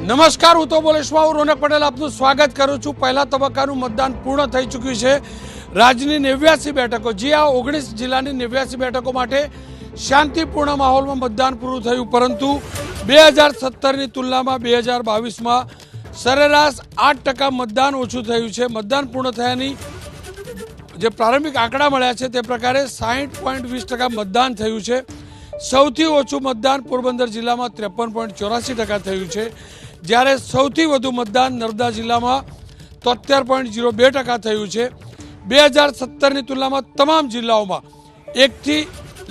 નમસ્કાર, હું તો બોલેશમાં હું રોનક પટેલ આપનું સ્વાગત કરું છું। પહેલા તબક્કાનું મતદાન પૂર્ણ થઈ ચૂક્યું છે। રાજ્યની 89 બેઠકો, જે આ 19 જિલ્લાની 89 બેઠકો માટે શાંતિપૂર્ણ માહોલમાં મતદાન પૂરું થયું, પરંતુ 2017ની તુલનામાં 2022માં સરેરાશ 8% મતદાન ઓછું થયું છે। મતદાન પૂર્ણ થયાની જે પ્રારંભિક આંકડા મળ્યા છે તે પ્રકારે 60.20% મતદાન થયું છે। સૌથી ઓછું મતદાન પોરબંદર જિલ્લામાં 53.84% થયું છે, જ્યારે સૌથી વધુ મતદાન નર્મદા જિલ્લામાં 73.02% થયું છે। 2017ની તુલનામાં તમામ જિલ્લાઓમાં 1 થી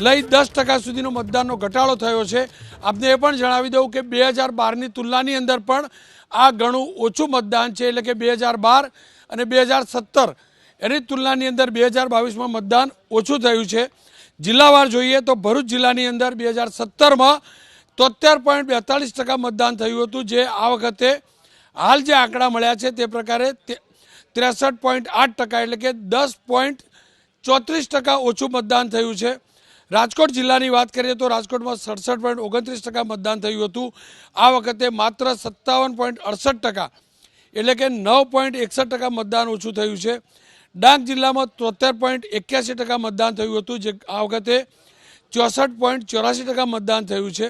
લઈ 10% સુધીનો મતદાનનો ઘટાડો થયો છે। આપને એ પણ જણાવી દઉં કે 2012ની તુલનાની અંદર પણ આ ઘણું ઓછું મતદાન છે, એટલે કે 2012 અને 2017 એની તુલનાની અંદર 2022માં મતદાન ઓછું થયું છે। જિલ્લાવાર જોઈએ તો ભરૂચ જિલ્લાની અંદર 2017માં 73.42% મતદાન થયું હતું, જે આ વખતે હાલ જે આંકડા મળ્યા છે તે પ્રકારે 63.8%, એટલે કે 10.34% ઓછું મતદાન થયું છે। રાજકોટ જિલ્લાની વાત કરીએ તો રાજકોટમાં 67.29% મતદાન થયું હતું, આ વખતે માત્ર 57.68%, એટલે કે 9.61% મતદાન ઓછું થયું છે। ડાંગ જિલ્લામાં 73.81% મતદાન થયું હતું, જે આ વખતે 64.84% મતદાન થયું છે।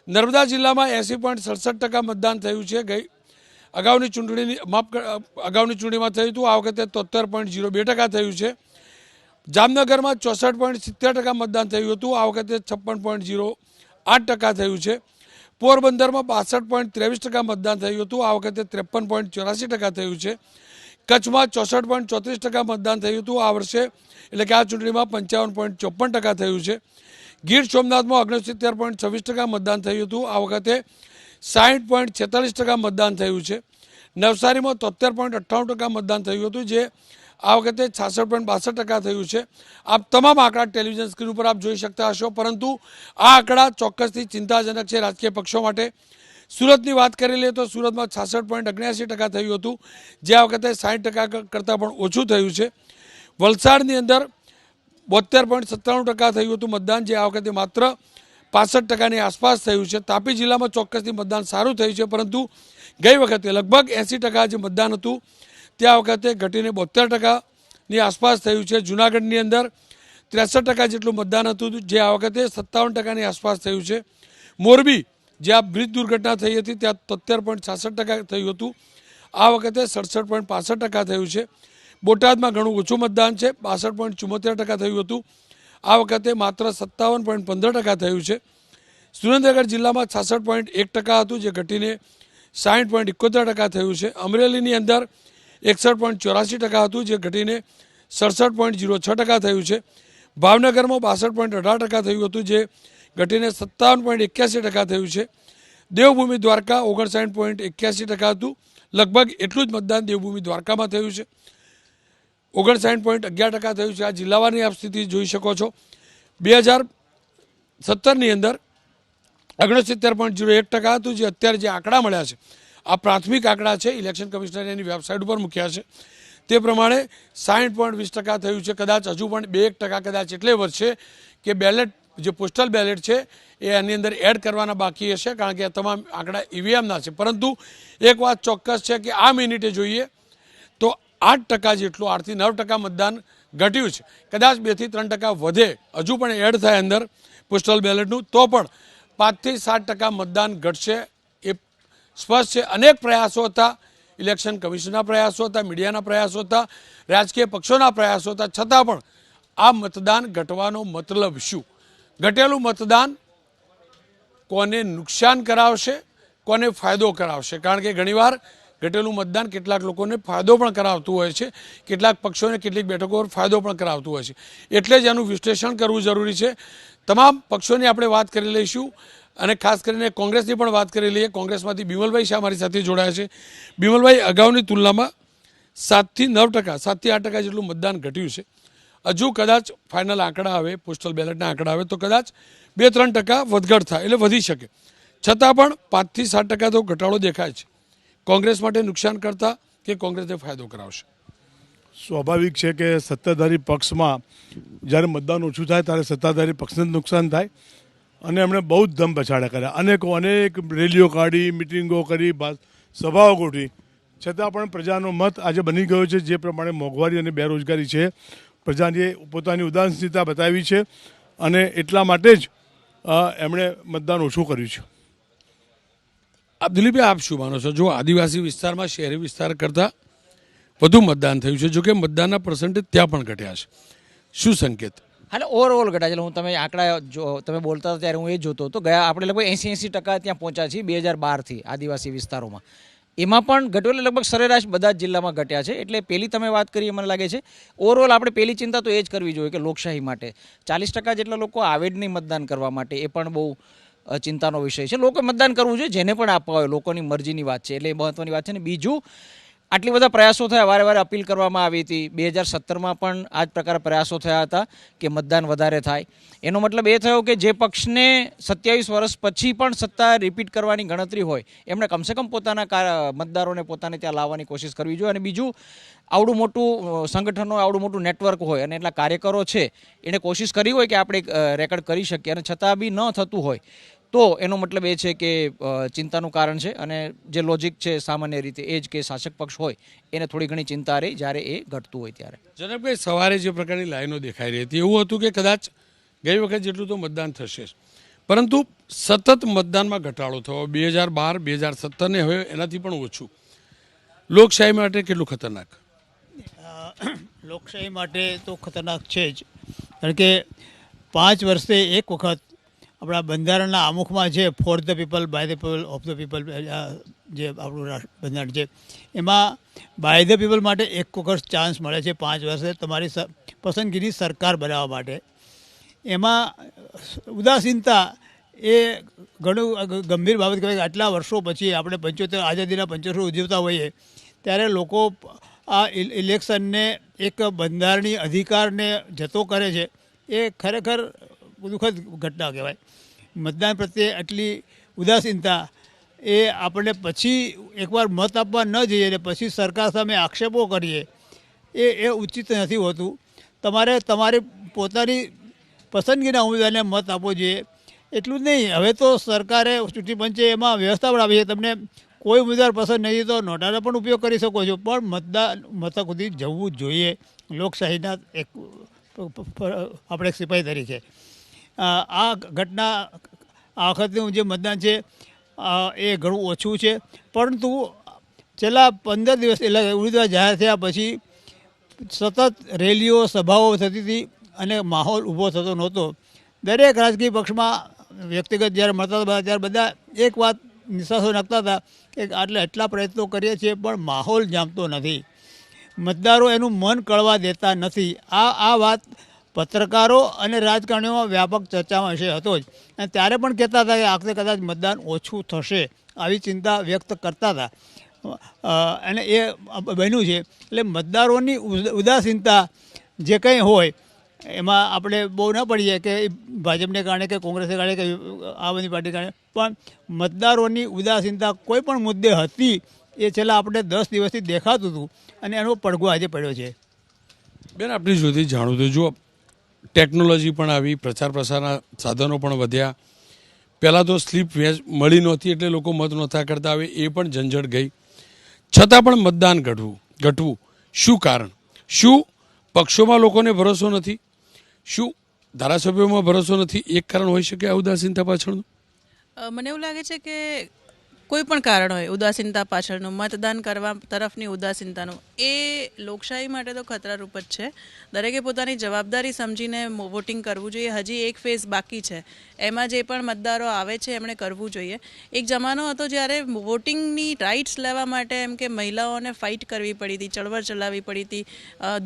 નર્મદા જિલ્લામાં 80.67% મતદાન થયું છે। અગાઉની ચૂંટણીમાં થયું હતું, આ વખતે 73.02% થયું છે। જામનગરમાં 64.70% મતદાન થયું હતું, આ વખતે 56.08% થયું છે। પોરબંદરમાં 62.23% મતદાન થયું હતું, આ વખતે 53.84% થયું છે। કચ્છમાં 64.34% મતદાન થયું હતું આ વર્ષે, એટલે કે આ ચૂંટણીમાં 55.54% થયું છે। ગીર સોમનાથમાં 69.26% મતદાન થયું હતું, આ વખતે 60.46% મતદાન થયું છે। નવસારીમાં 73.98% મતદાન થયું હતું, જે આ વખતે 66.62% થયું છે। આપ તમામ આંકડા ટેલિવિઝન સ્ક્રીન ઉપર આપ જોઈ શકતા હશો, પરંતુ આ આંકડા ચોક્કસથી ચિંતાજનક છે રાજકીય પક્ષો માટે। સુરતની વાત કરી લઈએ તો સુરતમાં 66.79% થયું હતું, જે આ વખતે 60% કરતાં પણ ઓછું થયું છે। વલસાડની અંદર 72.97% થયું હતું મતદાન, જે આ વખતે માત્ર 65%ની આસપાસ થયું છે। તાપી જિલ્લામાં ચોક્કસથી મતદાન સારું થયું છે, પરંતુ ગઈ વખતે લગભગ 80% જે મતદાન હતું તે આ વખતે ઘટીને 72%ની આસપાસ થયું છે। જૂનાગઢની અંદર 63% જેટલું મતદાન હતું, જે આ વખતે 57%ની આસપાસ થયું છે। મોરબી, જ્યાં બ્રિજ દુર્ઘટના થઈ હતી, ત્યાં 73.66% થયું હતું, આ વખતે 67.65% થયું છે। બોટાદમાં ઘણું ઓછું મતદાન છે, 62.74% થયું હતું, આ વખતે માત્ર 57.15% થયું છે। સુરેન્દ્રનગર જિલ્લામાં 66.1% હતું, જે ઘટીને 60.71% થયું છે। અમરેલીની અંદર 61.84% હતું, જે ઘટીને 67.06% થયું છે। ભાવનગરમાં 62.18% થયું હતું, જે ઘટીને 57.81% થયું છે। દેવભૂમિ દ્વારકા 59.81% હતું, લગભગ એટલું જ મતદાન દેવભૂમિ દ્વારકામાં થયું છે, 59.11% થયું છે। આ જિલ્લાવાની આપ સ્થિતિ જોઈ શકો છો। 2017ની અંદર 69.01% હતું, જે અત્યારે જે આંકડા મળ્યા છે આ પ્રાથમિક આંકડા છે, ઇલેક્શન કમિશનરે એની વેબસાઇટ ઉપર મૂક્યા છે, તે પ્રમાણે 60.20% થયું છે। કદાચ હજુ પણ 2% કદાચ એટલે વધશે કે બેલેટ, જે પોસ્ટલ બેલેટ છે એ આની અંદર એડ કરવાના બાકી હશે, કારણ કે આ તમામ આંકડા ઈવીએમના છે। પરંતુ એક વાત ચોક્કસ છે કે આ મિનિટે જોઈએ તો 8% જેટલું 8 થી 9% મતદાન ઘટ્યું છે। કદાચ 2 થી 3% વધે, હજુ પણ એડ થાય અંદર પોસ્ટલ બેલેટનું, તો પણ 5 થી 7% મતદાન ઘટશે એ સ્પષ્ટ છે। અનેક પ્રયાસો હતા, ઇલેક્શન કમિશનના પ્રયાસો હતા, મીડિયાના પ્રયાસો હતા, રાજકીય પક્ષોના પ્રયાસો હતા, છતાં પણ આ મતદાન ઘટવાનો મતલબ શું? ઘટેલું મતદાન કોને નુકસાન કરાવશે, કોને ફાયદો કરાવશે? કારણ કે ઘણીવાર ઘટેલું મતદાન કેટલાક લોકોને ફાયદો પણ કરાવતું હોય છે, કેટલાક પક્ષોને કેટલીક બેઠકો પર ફાયદો પણ કરાવતું હોય છે, એટલે જ એનું વિશ્લેષણ કરવું જરૂરી છે। તમામ પક્ષોની આપણે વાત કરી લઈશું, અને ખાસ કરીને કોંગ્રેસની પણ વાત કરી લઈએ। કોંગ્રેસમાંથી બિમલભાઈ શાહ મારી સાથે જોડાયા છે। બિમલભાઈ, અગાઉની તુલનામાં 7 થી 9%, 7 થી 8% જેટલું મતદાન ઘટ્યું છે। હજુ કદાચ ફાઇનલ આંકડા આવે, પોસ્ટલ બેલેટના આંકડા આવે તો કદાચ 2-3% વધઘટ થાય, એટલે વધી શકે, છતાં પણ 5 થી 7% તો ઘટાડો દેખાય છે। કોંગ્રેસ માટે નુકસાન કરતા કે કોંગ્રેસને ફાયદો કરાવશે? સ્વાભાવિક છે કે સત્તાધારી પક્ષમાં જ્યારે મતદાન ઓછું થાય ત્યારે સત્તાધારી પક્ષને જ નુકસાન થાય, અને એમણે બહુ જ ધમ પછાડા કર્યા, અનેક રેલીઓ કાઢી, મિટિંગો કરી, સભાઓ ગોઠવી, છતાં પણ પ્રજાનો મત આજે બની ગયો છે. જે પ્રમાણે મોંઘવારી અને બેરોજગારી છે, પ્રજાએ પોતાની ઉદાસીનતા બતાવી છે અને એટલા માટે જ એમણે મતદાન ઓછું કર્યું છે. આપ દિલીપભાઈ, આપ શું માનો છો? જો આદિવાસી વિસ્તારમાં શહેરી વિસ્તાર કરતાં વધુ મતદાન થયું છે, જોકે મતદાનના પર્સન્ટેજ ત્યાં પણ ઘટ્યા છે, શું સંકેત? એટલે ઓવરઓલ ઘટા છે. હું તમે આંકડા તમે બોલતા હતા ત્યારે હું એ જોતો હતો. ગયા આપણે લગભગ 80% ત્યાં પહોંચ્યા છીએ 2012થી આદિવાસી વિસ્તારોમાં. એમાં પણ ઘટ્યો, એટલે લગભગ સરેરાશ બધા જ જિલ્લામાં ઘટ્યા છે. એટલે પહેલી તમે વાત કરી, મને લાગે છે ઓવરઓલ આપણે પહેલી ચિંતા તો એ જ કરવી જોઈએ કે લોકશાહી માટે 40% જેટલા લોકો આવે જ નહીં મતદાન કરવા માટે, એ પણ બહુ ચિંતાનો વિષય છે. લોકો મતદાન કરવું જોઈએ, જેને પણ આપવા હોય, લોકોની મરજીની વાત છે, એટલે એ મહત્વની વાત છે. ને બીજું, આટલી બધા પ્રયાસો થયા, વારે અપીલ કરવામાં આવી હતી. 2017માં પણ આ જ પ્રકારે પ્રયાસો થયા હતા કે મતદાન વધારે થાય. એનો મતલબ એ થયો કે જે પક્ષને 27 વર્ષ પછી પણ સત્તા રિપીટ કરવાની ગણતરી હોય, એમણે કમસે કમ પોતાના મતદારોને પોતાને ત્યાં લાવવાની કોશિશ કરવી જોઈએ. અને બીજું, આવડું મોટું સંગઠનો, આવડું મોટું નેટવર્ક હોય અને એટલા કાર્યકરો છે, એને કોશિશ કરી હોય કે આપણે રેકોર્ડ કરી શકીએ, અને છતાં બી ન થતું હોય, તો એનો મતલબ એ છે કે ચિંતાનું કારણ છે. અને જે લોજિક છે સામાન્ય રીતે એ જ કે શાસક પક્ષ હોય એને થોડી ઘણી ચિંતા રહી જ્યારે એ ઘટતું હોય ત્યારે. જનકભાઈ, સવારે જે પ્રકારની લાઈનો દેખાઈ રહી હતી, એવું હતું કે કદાચ ગઈ વખત જેટલું તો મતદાન થશે, પરંતુ સતત મતદાનમાં ઘટાડો થયો. 2012, 2017 ને હવે એનાથી પણ ઓછું. લોકશાહી માટે કેટલું ખતરનાક? લોકશાહી માટે તો ખતરનાક છે જ, કારણ કે 5 વર્ષે એક વખત આપણા બંધારણના આમુખમાં છે for the people, by the people, of the people, જે આપણું બંધારણ છે એમાં બાય ધ પીપલ માટે એક વખત ચાન્સ મળે છે 5 વર્ષે તમારી પસંદગીની સરકાર બનાવવા માટે. એમાં ઉદાસીનતા એ ઘણું ગંભીર બાબત કહેવાય કે આટલા વર્ષો પછી આપણે 75 આઝાદીના 75 ઉજવતા હોઈએ ત્યારે લોકો આ ઇલેક્શનને એક બંધારણીય અધિકારને જતો કરે છે, એ ખરેખર દુઃખદ ઘટના કહેવાય. મતદાન પ્રત્યે આટલી ઉદાસીનતા એ આપણે પછી એકવાર મત આપવા ન જઈએ અને પછી સરકાર સામે આક્ષેપો કરીએ, એ ઉચિત નથી હોતું. તમારે તમારી પોતાની પસંદગીના ઉમેદવારને મત આપવો જોઈએ. એટલું જ નહીં, હવે તો સરકારે, ચૂંટણી પંચે એમાં વ્યવસ્થા પણ આપી છે, તમને કોઈ ઉમેદવાર પસંદ નહીં તો નોટાનો પણ ઉપયોગ કરી શકો છો, પણ મતદાન મથક સુધી જવું જ જોઈએ લોકશાહીના એક આપણે એક સિપાહી તરીકે. આ ઘટના, આ વખતનું જે મતદાન છે એ ઘણું ઓછું છે, પરંતુ છેલ્લા 15 દિવસ એટલે ઉમેદવાર જાહેર થયા પછી સતત રેલીઓ, સભાઓ થતી હતી અને માહોલ ઊભો થતો નહોતો. દરેક રાજકીય પક્ષમાં વ્યક્તિગત જ્યારે મળતા હતા ત્યારે બધા એક વાત નિશાસો નાખતા હતા કે એટલા પ્રયત્નો કરીએ છીએ પણ માહોલ જામતો નથી, મતદારો એનું મન કળવા દેતા નથી. આ વાત પત્રકારો અને રાજકારણીઓમાં વ્યાપક ચર્ચામાં વિષય હતો જ, અને ત્યારે પણ કહેતા હતા કે આ વખતે કદાચ મતદાન ઓછું થશે, આવી ચિંતા વ્યક્ત કરતા હતા, અને એ બન્યું છે. એટલે મતદારોની ઉદાસીનતા જે કંઈ હોય એમાં આપણે બહુ ન પડીએ કે ભાજપને કારણે કે કોંગ્રેસને કારણે કે આ બધી પાર્ટી કારણે, પણ મતદારોની ઉદાસીનતા કોઈ પણ મુદ્દે હતી એ છેલ્લા આપણે 10 દિવસથી દેખાતું હતું, અને એનો પડઘો આજે પડ્યો છે. બેન, આપણી સુધી જાણવું તો જુઓ, ટેકનોલોજી પણ આવી, પ્રચાર પ્રસારના સાધનો પણ વધ્યા. પહેલાં તો સ્લીપ મળી નહોતી એટલે લોકો મત નહોતા કરતા, હવે એ પણ ઝંઝટ ગઈ, છતાં પણ મતદાન ઘટવું શું કારણ? શું પક્ષોમાં લોકોને ભરોસો નથી? શું ધારાસભ્યોમાં ભરોસો નથી? એક કારણ હોઈ શકે આ ઉદાસીનતા પાછળનું? મને એવું લાગે છે કે કોઈ પણ કારણ હોય ઉદાસીનતા પાછળનું, મતદાન કરવા તરફની ઉદાસીનતાનું, એ લોકશાહી માટે તો ખતરારૂપ જ છે. દરેકે પોતાની જવાબદારી સમજીને વોટિંગ કરવું જોઈએ. હજી એક ફેઝ બાકી છે, એમાં જે પણ મતદારો આવે છે એમણે કરવું જોઈએ. એક જમાનો હતો જ્યારે વોટિંગની રાઇટ્સ લેવા માટે એમ કે મહિલાઓને ફાઇટ કરવી પડી હતી, ચળવળ ચલાવવી પડી હતી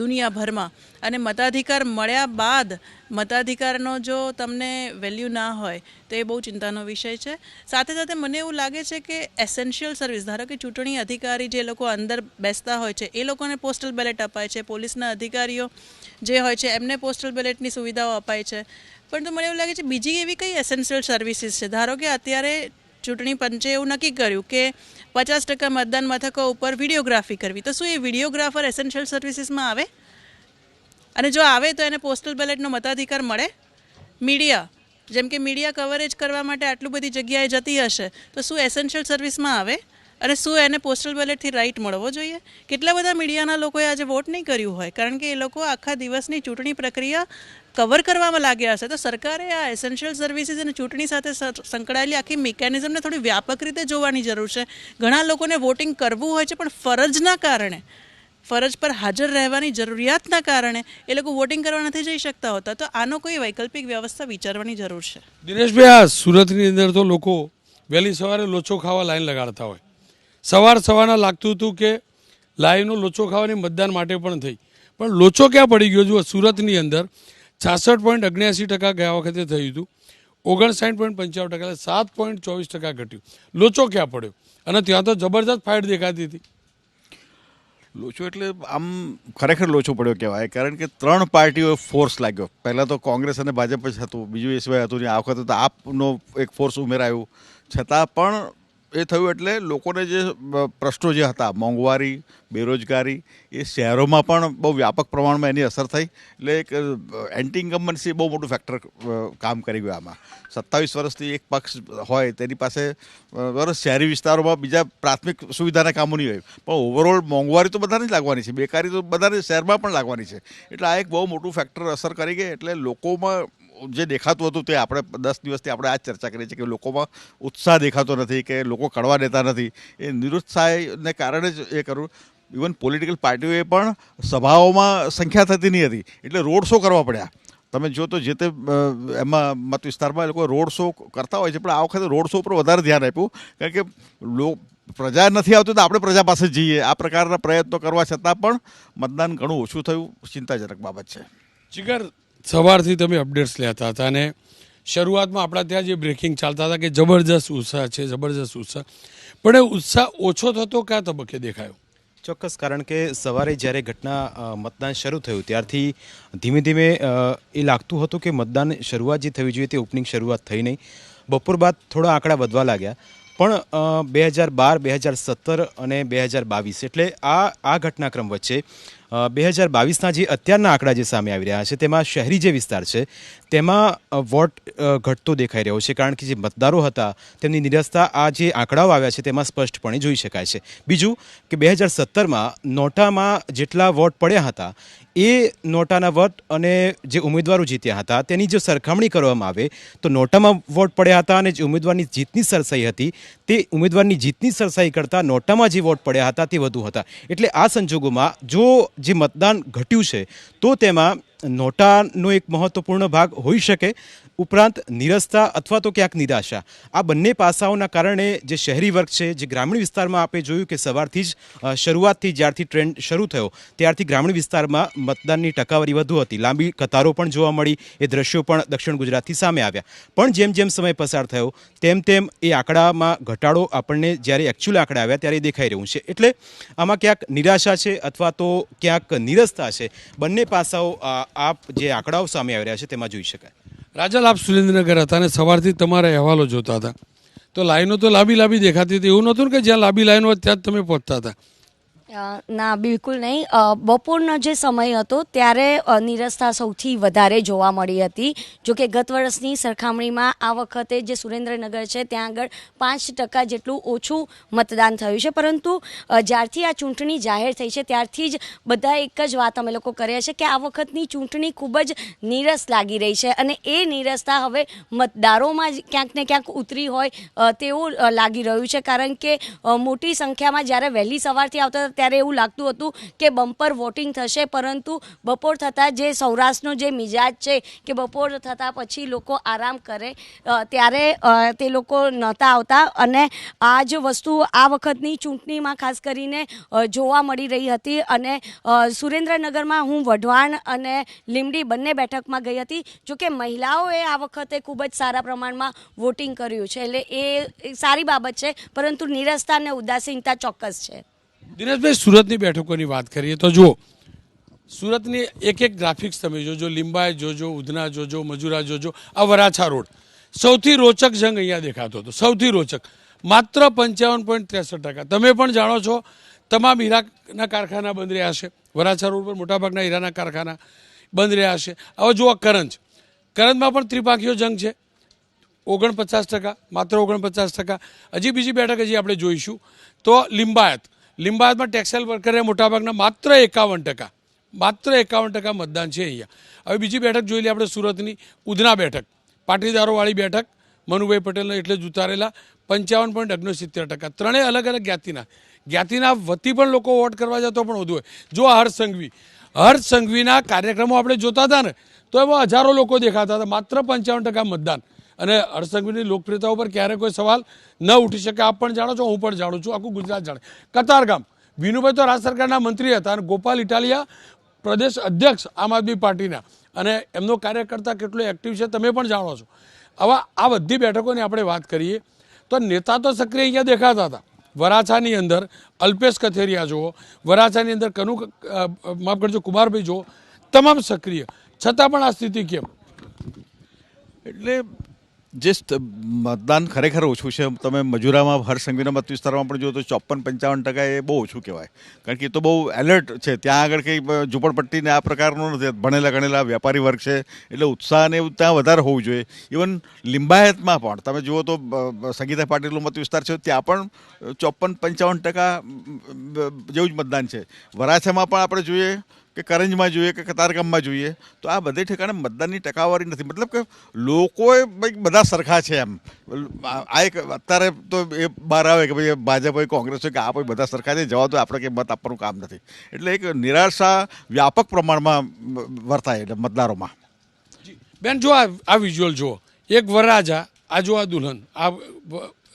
દુનિયાભરમાં, અને મતાધિકાર મળ્યા બાદ મતાધિકારનો જો તમને વેલ્યુ ના હોય તો એ બહુ ચિંતાનો વિષય છે. સાથે સાથે મને એવું લાગે છે કે એસેન્શિયલ સર્વિસ, ધારો કે ચૂંટણી અધિકારી જે લોકો અંદર બેસતા હોય છે એ લોકોને પોસ્ટલ બેલેટ અપાય છે, પોલીસના અધિકારીઓ જે હોય છે એમને પોસ્ટલ બેલેટની સુવિધાઓ અપાય છે, પરંતુ મને એવું લાગે છે બીજી એવી કઈ એસેન્શિયલ સર્વિસીસ છે. ધારો કે અત્યારે ચૂંટણી પંચે એવું નક્કી કર્યું કે 50% મતદાન મથકો ઉપર વિડીયોગ્રાફી કરવી, તો શું એ વિડીયોગ્રાફર એસેન્શિયલ સર્વિસીસમાં આવે? અને જો આવે તો એને પોસ્ટલ બેલેટનો મતાધિકાર મળે? મીડિયા, જેમ કે મીડિયા કવરેજ કરવા માટે આટલું બધી જગ્યાએ જતી હશે તો શું એસેન્શિયલ સર્વિસમાં આવે અને શું એને પોસ્ટલ બેલેટથી રાઇટ મળવો જોઈએ? કેટલા બધા મીડિયાના લોકોએ આજે વોટ નહીં કર્યું હોય કારણ કે એ લોકો આખા દિવસની ચૂંટણી પ્રક્રિયા કવર કરવામાં લાગ્યા હશે. તો સરકારે આ એસેન્શિયલ સર્વિસીસ અને ચૂંટણી સાથે સંકળાયેલી આખી મિકેનિઝમને થોડી વ્યાપક રીતે જોવાની જરૂર છે. ઘણા લોકોને વોટિંગ કરવું હોય છે પણ ફરજના કારણે, ફરજ પર હાજર રહેવાની જરૂરિયાતના કારણે એ લોકો વોટિંગ કરવા નથી જઈ શકતા હોતા. તો આનો કોઈ વૈકલ્પિક વ્યવસ્થા વિચારવાની જરૂર છે. દિનેશભાઈ, આ સુરતની અંદર તો લોકો વહેલી સવારે લોચો ખાવા લાઈન લગાડતા હોય. સવારના લાગતું હતું કે લાઈનો લોચો ખાવાની મતદાન માટે પણ થઈ, પણ લોચો ક્યાં પડી ગયો? જુઓ, સુરતની અંદર 66.79% ગયા વખતે થયું હતું, 59.55%, 7.24% ઘટ્યું. લોચો ક્યાં પડ્યો? અને ત્યાં તો જબરજસ્ત ફાઇટ દેખાતી હતી. લોચો એટલે આમ ખરેખર લોચો પડ્યો કહેવાય, કારણ કે 3 પાર્ટીઓ ફોર્સ લાગ્યો. પહેલાં તો કોંગ્રેસ અને ભાજપ જ હતું, બીજું એ સિવાય હતું. આ વખતે તો આપનો એક ફોર્સ ઉમેરાયું, છતાં પણ એ થયું એટલે લોકોને જે પ્રશ્નો જે હતા, મોંઘવારી, બેરોજગારી, એ શહેરોમાં પણ બહુ વ્યાપક પ્રમાણમાં એની અસર થઈ. એટલે એક એન્ટી ઇન્કમ્બન્સી બહુ મોટું ફેક્ટર કામ કરી ગયું આમાં. 27 વર્ષથી એક પક્ષ હોય તેની પાસે શહેરી વિસ્તારોમાં બીજા પ્રાથમિક સુવિધાના કામો નહીં હોય, પણ ઓવરઓલ મોંઘવારી તો બધાને જ લાગવાની છે, બેકારી તો બધાને શહેરમાં પણ લાગવાની છે. એટલે આ એક બહુ મોટું ફેક્ટર અસર કરી ગઈ. એટલે લોકોમાં જે દેખાતું હતું તે આપણે 10 દિવસથી આપણે આ જ ચર્ચા કરીએ છીએ કે લોકોમાં ઉત્સાહ દેખાતો નથી, કે લોકો કડવા દેતા નથી. એ નિરુત્સાહને કારણે જ એ કરવું. ઇવન પોલિટિકલ પાર્ટીઓએ પણ સભાઓમાં સંખ્યા થતી નહીં હતી, એટલે રોડ શો કરવા પડ્યા. તમે જો તો જે તે એમાં મત વિસ્તારમાં એ લોકો રોડ શો કરતા હોય છે, પણ આ વખતે રોડ શો ઉપર વધારે ધ્યાન આપ્યું, કારણ કે પ્રજા નથી આવતી તો આપણે પ્રજા પાસે જઈએ. આ પ્રકારના પ્રયત્નો કરવા છતાં પણ મતદાન ઘણું ઓછું થયું. ચિંતાજનક બાબત છે. જીગર, સવારથી તમે અપડેટ્સ લેતા હતા અને શરૂઆતમાં આપણા ત્યાં જે બ્રેકિંગ ચાલતા હતા કે જબરજસ્ત ઉત્સાહ છે, જબરજસ્ત ઉત્સાહ, પણ એ ઉત્સાહ ઓછો થતો કયા તબક્કે દેખાયો? ચોક્કસ, કારણ કે સવારે જ્યારે મતદાન શરૂ થયું ત્યારથી ધીમે ધીમે એ લાગતું હતું કે મતદાન શરૂઆત જે થવી જોઈએ તે ઓપનિંગ શરૂઆત થઈ નહીં. બપોર બાદ થોડા આંકડા વધવા લાગ્યા, પણ 2012, 2017 અને 2022 એટલે આ ઘટનાક્રમ વચ્ચે 2022ના જે અત્યારના આંકડા જે સામે આવી રહ્યા છે તેમાં શહેરી જે વિસ્તાર છે તેમાં વોટ ઘટતો દેખાઈ રહ્યો છે, કારણ કે જે મતદારો હતા તેમની નિરસતા આ જે આંકડાઓ આવ્યા છે તેમાં સ્પષ્ટપણે જોઈ શકાય છે. બીજું કે 2017માં નોટામાં જેટલા વોટ પડ્યા હતા એ નોટાના વોટ અને જે ઉમેદવારો જીત્યા હતા તેની જો સરખામણી કરવામાં આવે તો નોટામાં વોટ પડ્યા હતા અને જે ઉમેદવારની જીતની સરસાઈ હતી તે ઉમેદવારની જીતની સરસાઈ કરતાં નોટામાં જે વોટ પડ્યા હતા તે વધુ હતા. એટલે આ સંજોગોમાં જો જે મતદાન ઘટ્યું છે તો તેમાં નોટાનો એક મહત્વપૂર્ણ ભાગ હોઈ શકે, ઉપરાંત નિરસતા અથવા તો ક્યાંક નિરાશા, આ બંને પાસાઓના કારણે જે શહેરી વર્ગ છે, જે ગ્રામીણ વિસ્તારમાં આપણે જોયું કે સવારથી જ શરૂઆતથી જ્યારથી ટ્રેન્ડ શરૂ થયો ત્યારથી ગ્રામીણ વિસ્તારમાં મતદાનની ટકાવારી વધુ હતી, લાંબી કતારો પણ જોવા મળી. એ દ્રશ્યો પણ દક્ષિણ ગુજરાતથી સામે આવ્યા. પણ જેમ જેમ સમય પસાર થયો તેમ તેમ એ આંકડામાં ઘટાડો આપણને જ્યારે એકચ્યુઅલ આંકડા આવ્યા ત્યારે દેખાઈ રહ્યું છે. એટલે આમાં ક્યાંક નિરાશા છે અથવા તો ક્યાંક નિરસતા છે, બંને પાસાઓ આપ જે આંકડાઓ સામે આવી રહ્યા છે તેમાં જોઈ શકાય. રાજલ, આપ સુરેન્દ્રનગર હતા અને સવારથી તમારા અહેવાલો જોતા હતા તો લાઈનો તો લાંબી દેખાતી હતી. એવું નહોતું ને કે જ્યાં લાંબી લાઈનો હોય ત્યાં જ તમે પહોંચતા હતા? ના, બિલકુલ નહીં. બપોરનો જે સમય હતો ત્યારે નિરસતા સૌથી વધારે જોવા મળી હતી. જો કે ગત વર્ષની સરખામણીમાં આ વખતે જે સુરેન્દ્રનગર છે ત્યાં આગળ 5% જેટલું ઓછું મતદાન થયું છે. પરંતુ જ્યારથી આ ચૂંટણી જાહેર થઈ છે ત્યારથી જ બધા એક જ વાત અમે લોકો કર્યા છે કે આ વખતની ચૂંટણી ખૂબ જ નીરસ લાગી રહી છે અને એ નીરસતા હવે મતદારોમાં ક્યાંક ને ક્યાંક ઉતરી હોય તેવું લાગી રહ્યું છે. કારણ કે મોટી સંખ્યામાં જ્યારે વહેલી સવારથી આવતા ત્યારે એવું લાગતું હતું કે બમ્પર વોટિંગ થશે, પરંતુ બપોર થતાં જે સૌરાષ્ટ્રનો જે મિજાજ છે કે બપોર થતાં પછી લોકો આરામ કરે ત્યારે તે લોકો નહોતા આવતા. અને આ જ વસ્તુ આ વખતની ચૂંટણીમાં ખાસ કરીને જોવા મળી રહી હતી. અને સુરેન્દ્રનગરમાં હું વઢવાણ અને લીંબડી બંને બેઠકમાં ગઈ હતી. જોકે મહિલાઓએ આ વખતે ખૂબ જ સારા પ્રમાણમાં વોટિંગ કર્યું છે, એટલે એ સારી બાબત છે, પરંતુ નિરસતા અને ઉદાસીનતા ચોક્કસ છે. દિનેશભાઈ, સુરતની બેઠકોની વાત કરીએ તો જુઓ, સુરતની એક ગ્રાફિક્સ તમે જોજો, લીંબાય જોજો, ઉધના જોજો, મજુરા જોજો, આ વરાછા રોડ સૌથી રોચક જંગ અહીંયા દેખાતો હતો. સૌથી રોચક, માત્ર 55.63%. તમે પણ જાણો છો તમામ હીરાના કારખાના બંધ રહ્યા છે. વરાછા રોડ પર મોટાભાગના હીરાના કારખાના બંધ રહ્યા છે. હવે જુઓ કરંજમાં પણ ત્રિપાંખીયો જંગ છે. 49%, માત્ર 49%. હજી બીજી બેઠક હજી આપણે જોઈશું તો લિંબાયતમાં ટેક્સટાઇલ વર્કરે મોટાભાગના માત્ર 51% મતદાન છે અહીંયા. હવે બીજી બેઠક જોઈ લઈએ આપણે સુરતની ઉધના બેઠક, પાટીદારોવાળી બેઠક, મનુભાઈ પટેલને એટલે જ ઉતારેલા 55.69%. ત્રણેય અલગ અલગ જ્ઞાતિના વતી પણ લોકો વોટ કરવા જતો પણ વધુ હોય. જો હર્ષ સંઘવીના કાર્યક્રમો આપણે જોતા હતા ને તો એમાં હજારો લોકો દેખાતા હતા, માત્ર 55% મતદાન. અને હર્ષ સંઘવીની લોકપ્રિયતા ઉપર ક્યારે કોઈ સવાલ ન ઉઠી શકે. આપ પણ જાણો છો, હું પણ જાણું છું, આખું ગુજરાત જાણે. કતારગામ, વિનુભાઈ તો રાજ્ય સરકારના મંત્રી હતા અને ગોપાલ ઇટાલિયા પ્રદેશ અધ્યક્ષ આમ આદમી પાર્ટીના, અને એમનો કાર્યકર્તા કેટલો એક્ટિવ છે તમે પણ જાણો છો. હવે આ બધી બેઠકોની આપણે વાત કરીએ તો નેતા તો સક્રિય અહીંયા દેખાતા હતા. વરાછાની અંદર અલ્પેશ કથેરિયા જુઓ, વરાછાની અંદર માફ કરજો કુમારભાઈ જુઓ, તમામ સક્રિય, છતાં પણ આ સ્થિતિ કેમ? એટલે જે મતદાન ખરેખર ઓછું છે. તમે મજૂરામાં હર્ષ સંઘવીના મત વિસ્તારમાં પણ જુઓ તો 54-55% એ બહુ ઓછું કહેવાય, કારણ કે એ તો બહુ એલર્ટ છે. ત્યાં આગળ કંઈ ઝૂંપડપટ્ટીને આ પ્રકારનું નથી, ભણેલા ગણેલા વેપારી વર્ગ છે, એટલે ઉત્સાહ ને એવું ત્યાં વધારે હોવું જોઈએ. ઇવન લિંબાયતમાં પણ તમે જુઓ તો સંગીતા પાટીલનો મત વિસ્તાર છે, ત્યાં પણ 54-55% જેવું જ મતદાન છે. વરાછામાં પણ આપણે જોઈએ કે કરંજમાં જોઈએ કે કતારગામમાં જોઈએ તો આ બધે ઠેકાણે મતદાનની ટકાવારી નથી. મતલબ કે લોકોએ ભાઈ બધા સરખા છે એમ. આ એક અત્યારે તો એ બહાર આવે કે ભાઈ ભાજપ હોય, કોંગ્રેસ હોય, કે આ બધા સરખા છે, જવા દો, આપણે કંઈ મત આપવાનું કામ નથી. એટલે એક નિરાશા વ્યાપક પ્રમાણમાં વર્તાય એટલે મતદારોમાં. બેન જો આ વિઝ્યુઅલ જુઓ, એક વરરાજા, આ જો આ દુલ્હન, આ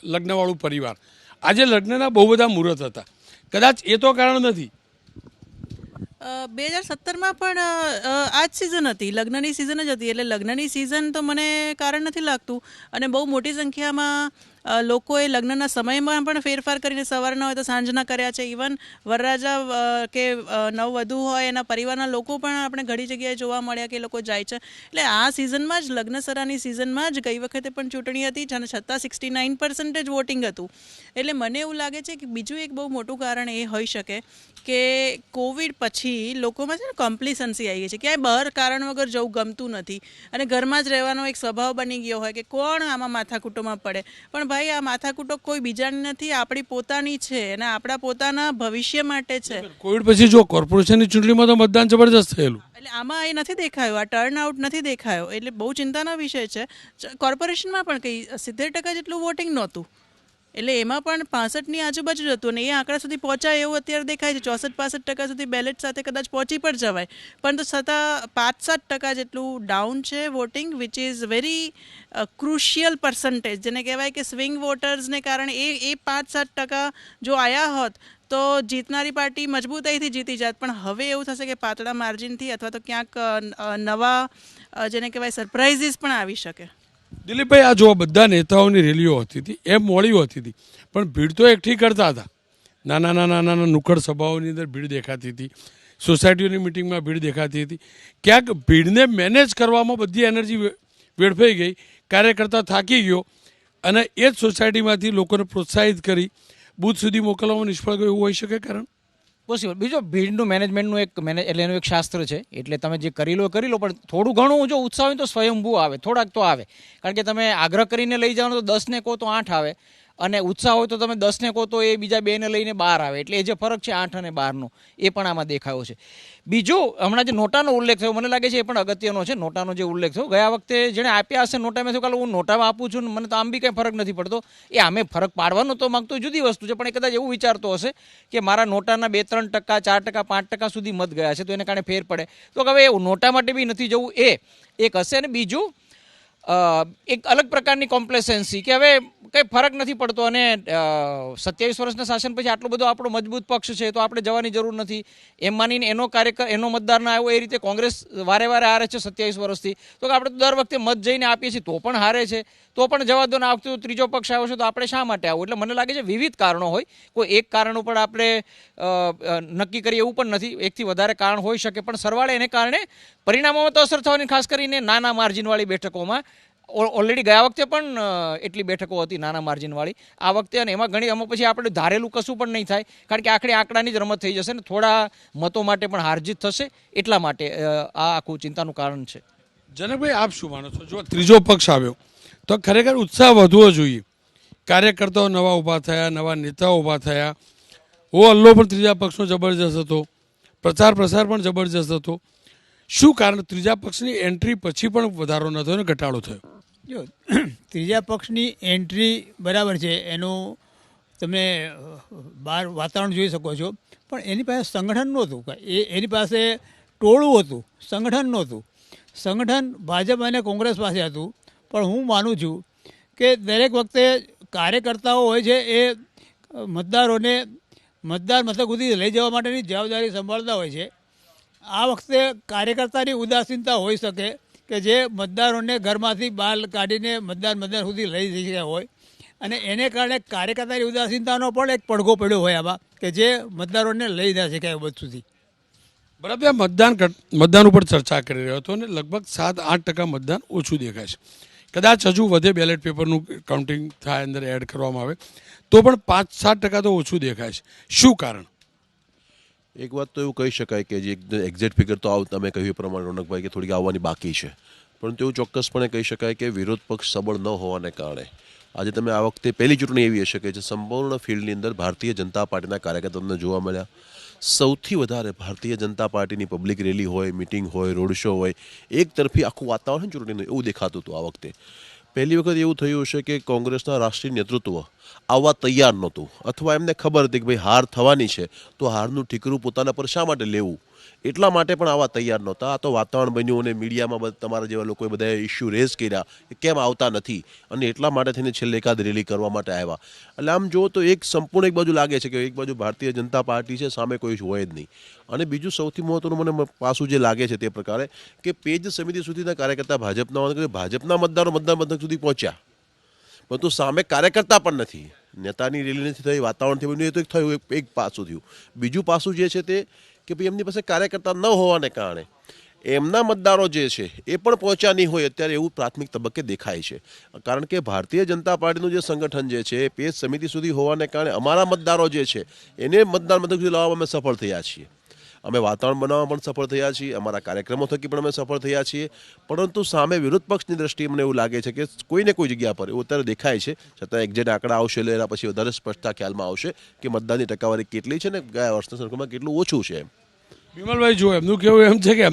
લગ્નવાળું પરિવાર. આજે લગ્નના બહુ બધા મુહૂર્ત હતા, કદાચ એ તો કારણ નથી. 2017માં પણ આ જ સિઝન હતી, લગ્નની સિઝન જ હતી, એટલે લગ્નની સિઝન તો મને કારણ નથી લાગતું. અને બહુ મોટી સંખ્યામાં લોકોએ લગ્નના સમયમાં પણ ફેરફાર કરીને સવારના હોય તો સાંજના કર્યા છે. ઇવન વરરાજા કે નવવધુ હોય એના પરિવારના લોકો પણ આપણે ઘણી જગ્યાએ જોવા મળ્યા કે લોકો જાય છે. એટલે આ સિઝનમાં જ, લગ્નસરાની સિઝનમાં જ ગઈ વખતે પણ ચૂંટણી હતી અને છતાં 69% વોટિંગ હતું. એટલે મને એવું લાગે છે કે બીજું એક બહુ મોટું કારણ એ હોઈ શકે કે કોવિડ પછી લોકોમાં છે ને કોમ્પ્લિસન્સી આવી ગઈ છે, ક્યાંય બહાર કારણ વગર જવું ગમતું નથી અને ઘરમાં જ રહેવાનો એક સ્વભાવ બની ગયો હોય કે કોણ આમાં માથાકૂટોમાં પડે. પણ ભાઈ આ માથાકૂટો કોઈ બીજાની નથી, આપણી પોતાની છે અને આપણા પોતાના ભવિષ્ય માટે છે. કોવિડ પછી જો કોર્પોરેશનની ચૂંટણીમાં તો મતદાન જબરજસ્ત થયેલું, એટલે આમાં એ નથી દેખાયું, આ ટર્ન આઉટ નથી દેખાયો, એટલે બહુ ચિંતાનો વિષય છે. કોર્પોરેશનમાં પણ કંઈ 70% જેટલું વોટિંગ નહોતું, એટલે એમાં પણ 65ની આજુબાજુ જ હતું અને એ આંકડા સુધી પહોંચાય એવું અત્યારે દેખાય છે. 64-65% સુધી બેલેટ સાથે કદાચ પહોંચી પણ જવાય, પરંતુ છતાં 5-7% જેટલું ડાઉન છે voting, which is very crucial percentage, જેને કહેવાય કે સ્વિંગ વોટર્સને કારણે એ 5-7% જો આવ્યા હોત તો જીતનારી પાર્ટી મજબૂતાઈથી જીતી જાત. પણ હવે એવું થશે કે પાતળા માર્જિનથી અથવા તો ક્યાંક નવા જેને કહેવાય સરપ્રાઇઝીસ પણ આવી શકે. દિલીપભાઈ, આ જો બધા નેતાઓની રેલીઓ હોતી હતી, એમ મોડી હોતી હતી, પણ ભીડ તો એકઠી કરતા હતા. નાના નુક્કડ સભાઓની અંદર ભીડ દેખાતી હતી, સોસાયટીઓની મિટિંગમાં ભીડ દેખાતી હતી. ક્યાંક ભીડને મેનેજ કરવામાં બધી એનર્જી વેડફાઈ ગઈ, કાર્યકર્તા થાકી ગયો અને એ જ સોસાયટીમાંથી લોકોને પ્રોત્સાહિત કરી બૂથ સુધી મોકલવામાં નિષ્ફળ ગયો, એવું હોઈ શકે કારણ? પોસિબલ. બીજો ભીડનું મેનેજમેન્ટનું એટલે એનું એક શાસ્ત્ર છે, એટલે તમે જે કરી લો પણ થોડું ઘણું જો ઉત્સાહ હોય તો સ્વયંભૂ આવે, થોડાક તો આવે. કારણ કે તમે આગ્રહ કરીને લઈ જાઓ તો 10 ને કહો તો 8 આવે, અને ઉત્સાહ હોય તો તમે 10 ને કહો તો એ બીજા 2 ને લઈને 12 આવે. એટલે એ જે ફરક છે 8 અને 12નો, એ પણ આમાં દેખાયો છે. બીજું, હમણાં જે નોટાનો ઉલ્લેખ થયો, મને લાગે છે એ પણ અગત્યનો છે. નોટાનો જે ઉલ્લેખ થયો, ગયા વખતે જેણે આપ્યા હશે નોટા, મેં થયું કાલે હું નોટામાં આપું છું, મને તો આમ બી કંઈ ફરક નથી પડતો. એ આમે ફરક પાડવાનો તો માગતો જુદી વસ્તુ છે, પણ એ કદાચ એવું વિચારતો હશે કે મારા નોટાના 2-3%, 4%, 5% સુધી મત ગયા છે તો એને કારણે ફેર પડે. તો હવે નોટા માટે બી નથી જવું, એ એક હશે. અને બીજું એક અલગ પ્રકારની કોમ્પ્લેસન્સી કે હવે કંઈ ફરક નથી પડતો અને 27 વર્ષના શાસન પછી આટલો બધો આપણો મજબૂત પક્ષ છે તો આપણે જવાની જરૂર નથી એમ માનીને એનો મતદાર ના આવ્યો. એ રીતે કોંગ્રેસ વારે હારે છે 27 વર્ષથી, તો આપણે તો દર વખતે મત જઈને આપીએ છીએ તો પણ હારે છે, તો પણ જવા દો ને. આ વખતે ત્રીજો પક્ષ આવ્યો છે તો આપણે શા માટે આવું? એટલે મને લાગે છે વિવિધ કારણો હોય, કોઈ એક કારણ ઉપર આપણે નક્કી કરીએ એવું પણ નથી, એકથી વધારે કારણ હોઈ શકે, પણ સરવાળે એને કારણે પરિણામોમાં તો અસર થવાની, ખાસ કરીને નાના માર્જિનવાળી બેઠકોમાં. ઓલરેડી ગયા વખતે પણ એટલી બેઠકો હતી નાના માર્જિનવાળી, આ વખતે, અને એમાં આમાં પછી આપણે ધારેલું કશું પણ નહીં થાય, કારણ કે આંકડાની જ રમત થઈ જશે ને થોડા મતો માટે પણ હારજીત થશે. એટલા માટે આ આખું ચિંતાનું કારણ છે. જનકભાઈ, આપ શું માનો છો? જો ત્રીજો પક્ષ આવ્યો, તો ખરેખર ઉત્સાહ વધવો જોઈએ. કાર્યકર્તાઓ નવા ઊભા થયા, નવા નેતાઓ ઊભા થયા. હલ્લો પણ ત્રીજા પક્ષનો જબરજસ્ત હતો, પ્રચાર પ્રસાર પણ જબરજસ્ત હતો. શું કારણ ત્રીજા પક્ષની એન્ટ્રી પછી પણ વધારો ન થયો અને ઘટાડો થયો? જો ત્રીજા પક્ષની એન્ટ્રી બરાબર છે, એનું તમે બહાર વાતાવરણ જોઈ શકો છો, પણ એની પાસે સંગઠન નહોતું. એની પાસે ટોળું હતું, સંગઠન નહોતું. સંગઠન ભાજપ અને કોંગ્રેસ પાસે હતું. પણ હું માનું છું કે દરેક વખતે કાર્યકર્તાઓ હોય છે એ મતદારોને મતદાર મથક સુધી લઈ જવા માટેની જવાબદારી સંભાળતા હોય છે. આ વખતે કાર્યકર્તાની ઉદાસીનતા હોઈ શકે કે જે મતદારોને ઘરમાંથી બહાર કાઢીને મતદાર સુધી લઈ જઈ શક્યા હોય, અને એને કારણે કાર્યકર્તાની ઉદાસીનતાનો પણ એક પડઘો પડ્યો હોય આમાં, કે જે મતદારોને લઈ ના શક્યા બધ સુધી. બરાબર. મતદાન ઉપર ચર્ચા કરી રહ્યો હતો અને લગભગ 7-8% મતદાન ઓછું દેખાય છે. કદાચ હજુ વધે બેલેટ પેપરનું કાઉન્ટિંગ થાય, અંદર એડ કરવામાં આવે તો પણ 5-7% તો ઓછું દેખાય છે. શું કારણ? એક વાત તો એવું કહી શકાય કે જે એક્ઝેક્ટ ફિગર તો તમે કહ્યું એ પ્રમાણે રોનકભાઈ કે થોડીક આવવાની બાકી છે, પરંતુ એવું ચોક્કસપણે કહી શકાય કે વિરોધ પક્ષ સબળ ન હોવાને કારણે આજે તમે આ વખતે પહેલી ચૂંટણી એવી હશે કે જે સંપૂર્ણ ફિલ્ડની અંદર ભારતીય જનતા પાર્ટીના કાર્યકર્તાઓને જોવા મળ્યા. સૌથી વધારે ભારતીય જનતા પાર્ટીની પબ્લિક રેલી હોય, મિટિંગ હોય, રોડ શો હોય, એક તરફી આખું વાતાવરણ ચૂંટણીનું એવું દેખાતું હતું. આ વખતે પહેલી વખત એવું થયું હશે કે કોંગ્રેસના રાષ્ટ્રીય નેતૃત્વ આવવા તૈયાર નહોતું, અથવા એમને ખબર હતી કે ભાઈ હાર થવાની છે તો હારનું ઠીકરું પોતાના પર શા માટે લેવું, એટલા માટે પણ આવવા તૈયાર નહોતા. આ તો વાતાવરણ બન્યું અને મીડિયામાં તમારા જેવા લોકોએ બધા ઇસ્યુ રેઝ કર્યા કે કેમ આવતા નથી, અને એટલા માટે થઈને છેલ્લે એકાદ રેલી કરવા માટે આવ્યા. એટલે આમ જુઓ તો એક સંપૂર્ણ એક બાજુ લાગે છે કે એક બાજુ ભારતીય જનતા પાર્ટી છે, સામે કોઈ હોય જ નહીં. અને બીજું સૌથી મહત્વનું મને પાસું જે લાગે છે તે પ્રકારે કે પેજ સમિતિ સુધીના કાર્યકર્તા ભાજપના હોવાને ભાજપના મતદારો મતદાન મથક સુધી પહોંચ્યા, પરંતુ સામે કાર્યકર્તા પણ નથી. નેતાની રેલી નથી થઈ, વાતાવરણથી બન્યું એ તો થયું, એક પાસું થયું. બીજું પાસું જે છે તે કે ભાઈ એમની પાસે કાર્યકર્તા ન હોવાને કારણે એમના મતદારો જે છે એ પણ પહોંચ્યા નહીં હોય અત્યારે એવું પ્રાથમિક તબક્કે દેખાય છે. કારણ કે ભારતીય જનતા પાર્ટીનું જે સંગઠન જે છે એ પેજ સમિતિ સુધી હોવાને કારણે અમારા મતદારો જે છે એને મતદાન મથક સુધી લાવવામાં અમે સફળ થયા છીએ. અમે વાતાવરણ બનાવવામાં પણ સફળ થયા છીએ, અમારા કાર્યક્રમો થકી પણ અમે સફળ થયા છીએ. પરંતુ સામે વિરોધ પક્ષની દ્રષ્ટિએ મને એવું લાગે છે કે કોઈને કોઈ જગ્યા પર એવું અત્યારે દેખાય છે, છતાં એક્ઝેક્ટ આંકડા આવશે એટલે એના પછી વધારે સ્પષ્ટતા ખ્યાલમાં આવશે કે મતદાનની ટકાવારી કેટલી છે ને ગયા વર્ષના સંદર્ભમાં કેટલું ઓછું છે. વિમલભાઈ, જો એમનું કહેવું એમ છે કે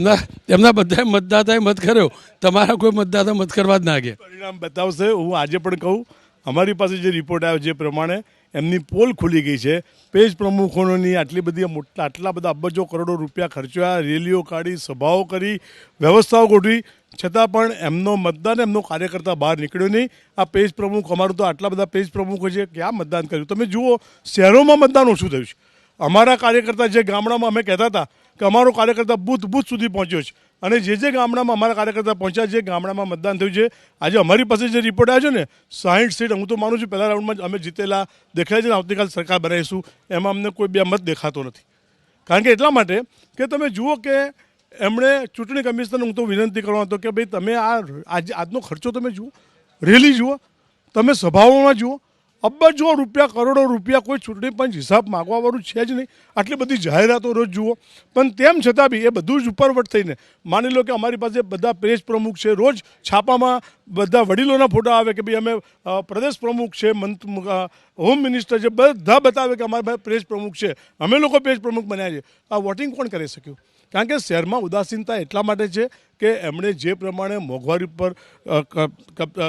એમના બધા મતદાતાએ મત કર્યો, તમારા કોઈ મતદાતા મત કરવા જ ના ગયા. પરિણામ બતાવશે. હું આજે પણ કહું, અમારી પાસે જે રિપોર્ટ આવ્યો જે પ્રમાણે એમની પોલ ખુલી ગઈ છે. પેજ પ્રમુખોની આટલી બધી આટલા બધા અબજો કરોડો રૂપિયા ખર્ચ્યા, રેલીઓ કાઢી, સભાઓ કરી, વ્યવસ્થાઓ ગોઠવી, છતાં પણ એમનો મતદાન, એમનો કાર્યકર્તા બહાર નીકળ્યો નહીં. આ પેજ પ્રમુખ, અમારું તો આટલા બધા પેજ પ્રમુખો છે, ક્યાં મતદાન કર્યું? તમે જુઓ, શહેરોમાં મતદાન ઓછું થયું છે. અમારા કાર્યકર્તા જે ગામડામાં અમે કહેતા હતા કે અમારો કાર્યકર્તા બૂથ સુધી પહોંચ્યો છે, અને જે ગામડામાં અમારા કાર્યકર્તા પહોંચ્યા, જે ગામડામાં મતદાન થયું છે, આજે અમારી પાસે જે રિપોર્ટ આવ્યો છે ને 60 સીટ, હું તો માનું છું પહેલા રાઉન્ડમાં અમે જીતેલા દેખાય છે ને આવતીકાલ સરકાર બનાવીશું, એમાં અમને કોઈ બે મત દેખાતો નથી. કારણ કે એટલા માટે કે તમે જુઓ કે એમણે ચૂંટણી કમિશનરને હું તો વિનંતી કરવાનો હતો કે ભાઈ તમે આજનો ખર્ચો તમે જુઓ, રેલી જુઓ, તમે સભાઓમાં જુઓ, અબજો રૂપિયા, કરોડો રૂપિયા, કોઈ ચૂંટણી પંચ હિસાબ માગવાવાળું છે જ નહીં. આટલી બધી જાહેરાતો રોજ જુઓ, પણ તેમ છતાં બી એ બધું જ ઉપરવટ થઈને માની લો કે અમારી પાસે બધા પેજ પ્રમુખ છે, રોજ છાપામાં બધા વડીલોના ફોટા આવે કે ભાઈ અમે પ્રદેશ પ્રમુખ છે, હોમ મિનિસ્ટર છે, બધા બતાવે કે અમારા પેજ પ્રમુખ છે, અમે લોકો પેજ પ્રમુખ બન્યા છે. આ વોટિંગ કોણ કરી શક્યું? કારણ કે શહેરમાં ઉદાસીનતા એટલા માટે છે કે એમણે જે પ્રમાણે મોંઘવારી પર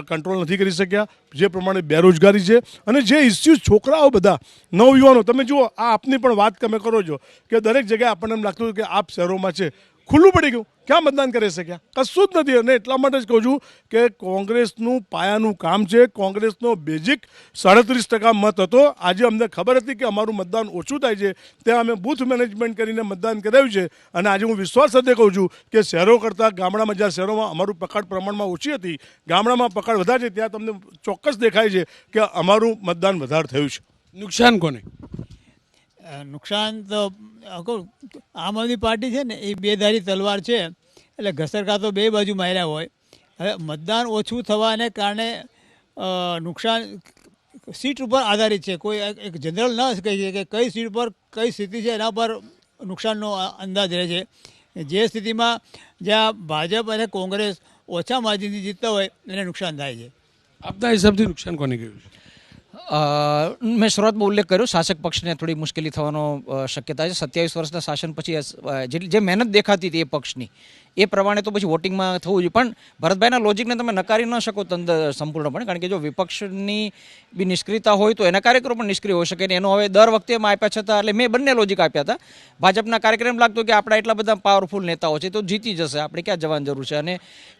કંટ્રોલ નથી કરી શક્યા, જે પ્રમાણે બેરોજગારી છે, અને જે ઇસ્યુઝ છોકરાઓ બધા નવયુવાનો, તમે જુઓ, આ આપની પણ વાત તમે કરો છો કે દરેક જગ્યાએ આપણને એમ લાગતું કે આપ શહેરોમાં છે, ખુલ્લું પડી ગયું, ક્યાં મતદાન કરી શક્યા? કશું જ નથી. અને એટલા માટે જ કહું છું કે કોંગ્રેસનું પાયાનું કામ છે. કોંગ્રેસનો બેઝિક 37% મત હતો. આજે અમને ખબર હતી કે અમારું મતદાન ઓછું થાય છે, ત્યાં અમે બૂથ મેનેજમેન્ટ કરીને મતદાન કરાવ્યું છે. અને આજે હું વિશ્વાસ સાથે કહું છું કે શહેરો કરતાં ગામડામાં, જ્યાં શહેરોમાં અમારું પકડ પ્રમાણમાં ઓછી હતી, ગામડામાં પકડ વધારે છે, ત્યાં તમને ચોક્કસ દેખાય છે કે અમારું મતદાન વધારે થયું છે. નુકસાન કોને? નુકસાન તો આમ આદમી પાર્ટી છે ને એ બેધારી તલવાર છે, એટલે ઘસરકા તો બે બાજુ માર્યા હોય. હવે મતદાન ઓછું થવાને કારણે નુકસાન સીટ ઉપર આધારિત છે. કોઈ એક જનરલ ન કહીએ કે કઈ સીટ પર કઈ સ્થિતિ છે એના પર નુકસાનનો અંદાજ રહે છે. જે સ્થિતિમાં જ્યાં ભાજપ અને કોંગ્રેસ ઓછા માર્જિનથી જીતતા હોય એને નુકસાન થાય છે. આપના હિસાબથી નુકસાન કોને ગયું છે? મેં શરૂઆતમાં ઉલ્લેખ કર્યો શાસક પક્ષને થોડી મુશ્કેલી થવાનો શક્યતા છે. 27 વર્ષના શાસન પછી જેટલી જે મહેનત દેખાતી હતી એ પક્ષની એ પ્રમાણે તો પછી વોટિંગમાં થવું જોઈએ. પણ ભરતભાઈના લોજિકને તમે નકારી ન શકો સંપૂર્ણપણે, કારણ કે જો વિપક્ષની બી નિષ્ક્રિયતા હોય તો એના કાર્યક્રમો પણ નિષ્ક્રિય હોઈ શકે. એનો હવે દર વખતે એમાં આપ્યા છતાં એટલે મેં બંને લોજિક આપ્યા હતા. ભાજપના કાર્યક્રમ લાગતો કે આપણા એટલા બધા પાવરફુલ નેતાઓ છે તો જીતી જશે, આપણે ક્યાં જવાની જરૂર છે. અને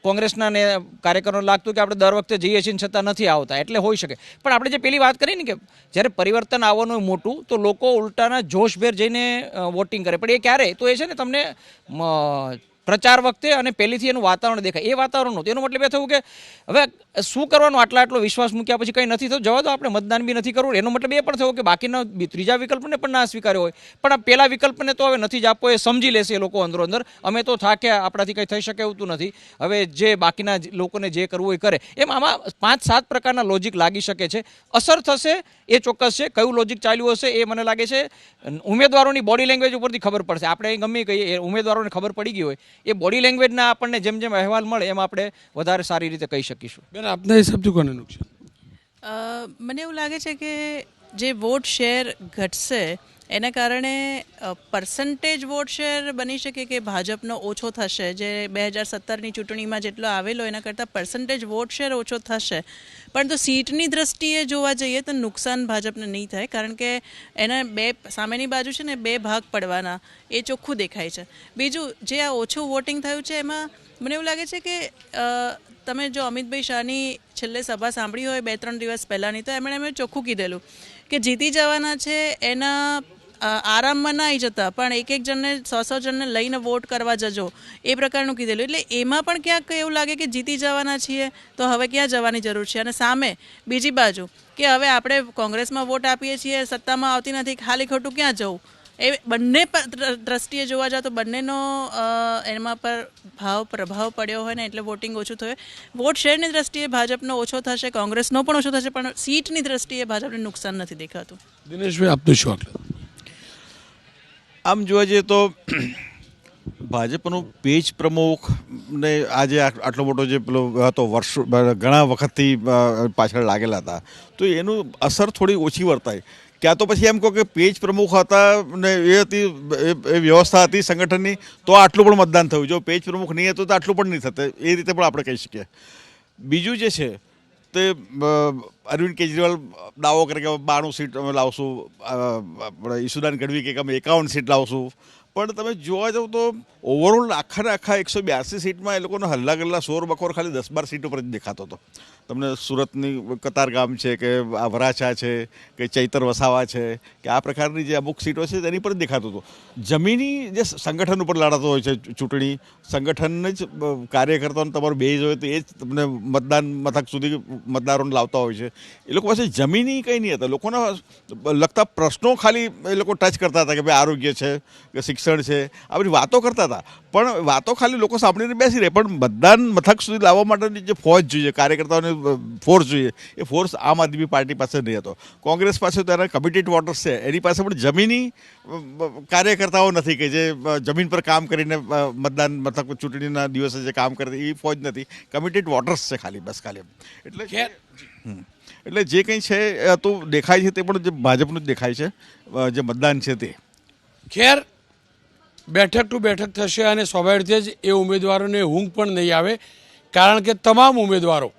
કોંગ્રેસના કાર્યકરો લાગતું કે આપણે દર વખતે જઈએ છીએ છતાં નથી આવતા, એટલે હોઈ શકે. પણ આપણે જે પેલી વાત કરી ને કે જ્યારે પરિવર્તન આવવાનું હોય મોટું તો લોકો ઉલટાના જોશભેર જઈને વોટિંગ કરે. પણ એ ક્યારે? તો એ છે ને તમને પ્રચાર વખતે અને પહેલીથી એનું વાતાવરણ દેખાય, એ વાતાવરણ નહોતું. એનો મતલબ એ થયું કે હવે શું કરવાનું, આટલો વિશ્વાસ મૂક્યા પછી કંઈ નથી થયું, જવા દો, આપણે મતદાન બી નથી કરવું. એનો મતલબ એ પણ થયો કે બાકીના ત્રીજા વિકલ્પને પણ ના સ્વીકાર્યો હોય, પણ આ પહેલા વિકલ્પને તો હવે નથી જ આપવો, એ સમજી લેશે એ લોકો અંદરો અંદર. અમે તો થાક્યા, આપણાથી કંઈ થઈ શકે એવું નથી, હવે જે બાકીના લોકોને જે કરવું હોય કરે. એમ આમાં 5-7 પ્રકારના લોજિક લાગી શકે છે. અસર થશે એ ચોક્કસ છે. કયું લોજિક ચાલ્યું હશે એ મને લાગે છે ઉમેદવારોની બોડી લેંગ્વેજ ઉપરથી ખબર પડશે. આપણે ગમે કહીએ એ ઉમેદવારોને ખબર પડી ગઈ હોય, એ બોડી લેંગ્વેજના આપણને જેમ જેમ અહેવાલ મળે એમ આપણે વધારે સારી રીતે કહી શકીશું. બેન, આપના હિસાબથી કોને નુકસાન? મને એવું લાગે છે કે જે વોટ શેર ઘટશે એના કારણે પર્સન્ટેજ વોટ શેર બની શકે કે ભાજપનો ઓછો થશે. જે 2017ની ચૂંટણીમાં જેટલો આવેલો એના કરતાં પર્સન્ટેજ વોટ શેર ઓછો થશે. પણ તો સીટની દ્રષ્ટિએ જોવા જઈએ તો નુકસાન ભાજપને નહીં થાય, કારણ કે એના બે સામેની બાજુ છે ને 2 ભાગ પડવાના એ ચોખ્ખું દેખાય છે. બીજું, જે આ ઓછું વોટિંગ થયું છે એમાં મને એવું લાગે છે કે તમે જો અમિતભાઈ શાહની છેલ્લે સભા સાંભળી હોય 2-3 દિવસ પહેલાંની, તો એમણે ચોખ્ખું કીધેલું કે જીતી જવાના છે એના આરામમાં ના આવી જતા, પણ એક જણને 100 જણને લઈને વોટ કરવા જજો, એ પ્રકારનું કીધેલું. એટલે એમાં પણ ક્યાંક એવું લાગે કે જીતી જવાના છીએ તો હવે ક્યાં જવાની જરૂર છે. અને સામે બીજી બાજુ કે હવે આપણે કોંગ્રેસમાં વોટ આપીએ છીએ, સત્તામાં આવતી નથી, ખાલી ખોટું ક્યાં જવું. એ બંને દ્રષ્ટિએ જોવા જાવ તો બંનેનો એમાં પર પ્રભાવ પડ્યો હોય ને એટલે વોટિંગ ઓછું થયું. વોટ શેરની દ્રષ્ટિએ ભાજપનો ઓછો થશે, કોંગ્રેસનો પણ ઓછો થશે, પણ સીટની દ્રષ્ટિએ ભાજપને નુકસાન નથી દેખાતું. દિનેશભાઈ, આપનું શું આકલન? આમ જોવા જઈએ તો ભાજપનું પેજ પ્રમુખને આજે આટલો મોટો જે પેલો હતો વર્ષો ઘણા વખતથી પાછળ લાગેલા હતા, તો એનું અસર થોડી ઓછી વર્તાય. ક્યાં તો પછી એમ કહો કે પેજ પ્રમુખ હતા ને એ હતી, એ વ્યવસ્થા હતી સંગઠનની, તો આટલું પણ મતદાન થયું. જો પેજ પ્રમુખ નહીં હતું તો આટલું પણ નહીં થતું, એ રીતે પણ આપણે કહી શકીએ. બીજું જે છે તે અરવિંદ કેજરીવાલ દાવો કરે કે 92 સીટ અમે લાવશું, આપણે ઈસુદાન ગઢવી કે અમે 51 સીટ લાવશું. પણ તમે જોવા જાવ તો ઓવરઓલ આખા 182 સીટમાં એ લોકોનો હલ્લા ગલ્લા શોર બકોર ખાલી 10-12 સીટ ઉપર જ દેખાતો હતો. તમને સુરતની કતારગામ છે કે આ વરાછા છે કે ચૈતર વસાવા છે કે આ પ્રકારની જે અમુક સીટો છે તેની પર જ દેખાતું હતું. જમીની જે સંગઠન ઉપર લડાતો હોય છે ચૂંટણી, સંગઠનને જ કાર્યકર્તાઓને તમારું બેઝ હોય તો એ જ તમને મતદાન મથક સુધી મતદારોને લાવતા હોય છે. એ લોકો પાસે જમીની કંઈ નહીં હતા, લોકોના લગતા પ્રશ્નો ખાલી એ લોકો ટચ કરતા હતા કે ભાઈ આરોગ્ય છે કે શિક્ષણ છે, આ બધી વાતો કરતા હતા. પણ વાતો ખાલી લોકો સાંભળીને બેસી રહે, પણ મતદાન મથક સુધી લાવવા માટેની જે ફોજ જોઈએ, કાર્યકર્તાઓને ફોર્સ જોઈએ, એ ફોર્સ આમ આદમી પાર્ટી પાસે નહીં હતો. કોંગ્રેસ પાસે તો એના કમિટેડ વોટર્સ છે, એની પાસે પણ જમીની કાર્યકર્તાઓ નથી કે જે જમીન પર કામ કરીને મતદાન મથક ચૂંટણીના દિવસે જે કામ કરે એ ફોજ નથી, કમિટેડ વોટર્સ છે ખાલી, બસ ખાલી. એટલે જે કંઈ છે તો દેખાય છે તે પણ જે ભાજપનું જ દેખાય છે, જે મતદાન છે તે. ખેર, બેઠક ટુ બેઠક થશે અને સ્વાભાવિક રીતે જ એ ઉમેદવારોને ઊંઘ પણ નહીં આવે, કારણ કે તમામ ઉમેદવારો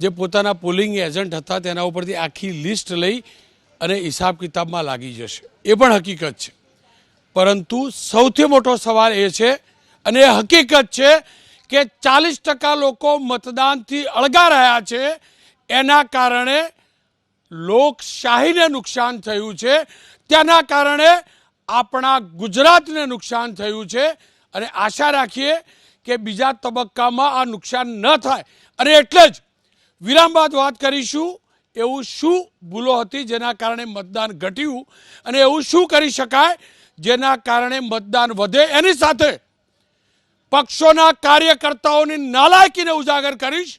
જે પોતાના પોલિંગ એજન્ટ હતા તેના ઉપરથી આખી લિસ્ટ લઈ અને હિસાબ કિતાબમાં લાગી જશે, એ પણ હકીકત છે. પરંતુ સૌથી મોટો સવાલ એ છે અને એ હકીકત છે કે 40% લોકો મતદાનથી અળગા રહ્યા છે. એના કારણે લોકશાહીને નુકસાન થયું છે, તેના કારણે આપણા ગુજરાતને નુકસાન થયું છે. અને આશા રાખીએ કે બીજા તબક્કામાં આ નુકસાન ન થાય. અને એટલે જ વિરામ બાદ વાત કરીશું એવું શું ભૂલો હતી જેના કારણે મતદાન ઘટ્યું અને એવું શું કરી શકાય જેના કારણે મતદાન વધે. એની સાથે પક્ષોના કાર્યકર્તાઓની નાલાયકીને ઉજાગર કરીશ,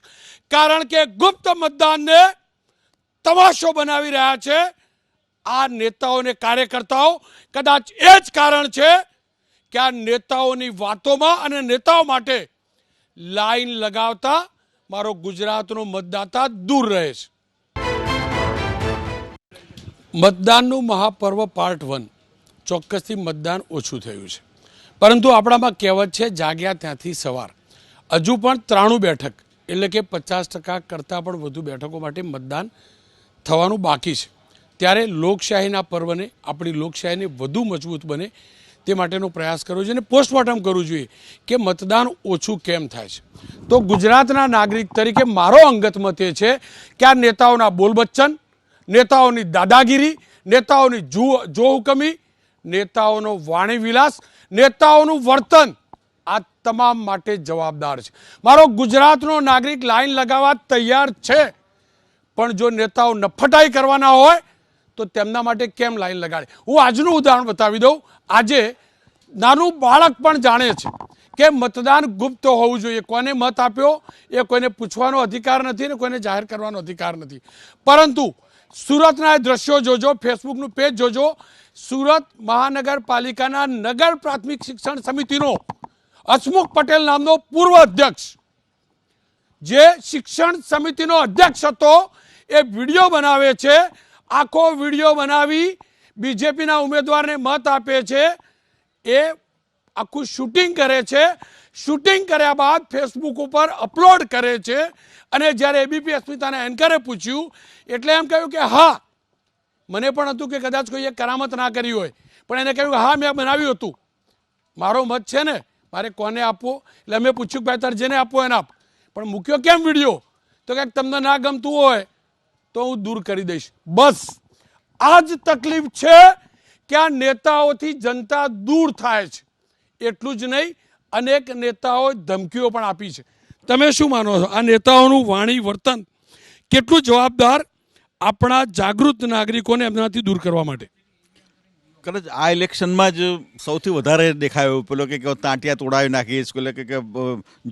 કારણ કે ગુપ્ત મતદાનને તમાશો બનાવી રહ્યા છે આ નેતાઓ અને કાર્યકર્તાઓ. કદાચ એ જ કારણ છે કે આ નેતાઓની વાતોમાં અને નેતાઓ માટે લાઈન લગાવતા મારો ગુજરાતનો મતદાતા દૂર રહે છે. મતદાનનું મહાપર્વ પાર્ટ 1 ચોક્કસથી મતદાન ઓછું થયું છે, પરંતુ આપણામાં કહેવત છે જાગ્યા ત્યાંથી સવાર. હજુ પણ 93 બેઠક એટલે કે 50% કરતાં પણ વધુ બેઠકો માટે મતદાન થવાનું બાકી છે. ત્યારે લોકશાહીના પર્વને, આપણી લોકશાહીને વધુ મજબૂત બને તે માટેનો પ્રયાસ કરવો જોઈએ અને પોસ્ટમોર્ટમ કરવું જોઈએ કે મતદાન ઓછું કેમ થાય છે. તો ગુજરાતના નાગરિક તરીકે મારો અંગત મત એ છે કે આ નેતાઓના બોલબચ્ચન, નેતાઓની દાદાગીરી, નેતાઓની જોહુકમી, નેતાઓનો વાણી વિલાસ, નેતાઓનું વર્તન આ તમામ માટે જવાબદાર છે. મારો ગુજરાતનો નાગરિક લાઈન લગાવવા તૈયાર છે, પણ જો નેતાઓ નફટાઈ કરવાના હોય તો તેમના માટે કેમ લાઈન લગાડે? હું આજનું ઉદાહરણ બતાવી દઉં. આજે નાનું બાળક પણ જાણે છે કે મતદાન ગુપ્ત હોવું જોઈએ. કોને મત આપ્યો એ કોઈને પૂછવાનો અધિકાર નથી ને કોઈને જાહેર કરવાનો અધિકાર નથી. પરંતુ સુરતના એ દ્રશ્યો જોજો, ફેસબુકનું પેજ જોજો. સુરત મહાનગરપાલિકાના નગર પ્રાથમિક શિક્ષણ સમિતિનો હસમુખ પટેલ નામનો પૂર્વ અધ્યક્ષ, જે શિક્ષણ સમિતિનો અધ્યક્ષ હતો, એ વિડીયો બનાવે છે. આખો વિડીયો બનાવી બીજેપીના ઉમેદવારને મત આપે છે. એ આખું શૂટિંગ કરે છે. શૂટિંગ કર્યા બાદ ફેસબુક ઉપર અપલોડ કરે છે. અને જ્યારે એબીપી અસ્મિતાના એન્કરે પૂછ્યું એટલે એમ કહ્યું કે હા, મને પણ હતું કે કદાચ કોઈએ કરામત ના કરી હોય, પણ એને કહ્યું હા મેં બનાવ્યું હતું, મારો મત છે ને, મારે કોને આપવો? એટલે અમે પૂછ્યું ભાઈ તારે જેને આપવો એને આપ, પણ મૂક્યો કેમ વિડીયો? તો કંઈક તમને ના ગમતું હોય તો હું દૂર કરી દઈશ. બસ આ જ તકલીફ છે કે આ નેતાઓથી જનતા દૂર થાય છે. એટલું જ નહીં, અનેક નેતાઓએ ધમકીઓ પણ આપી છે. તમે શું માનો છો? આ નેતાઓનું વાણી વર્તન કેટલું જવાબદાર આપણા જાગૃત નાગરિકોને એમનાથી દૂર કરવા માટે? કદાચ આ ઇલેક્શનમાં જ સૌથી વધારે દેખાયો પેલો કે તાંટિયા તોડાવી નાખીશ, પેલો કે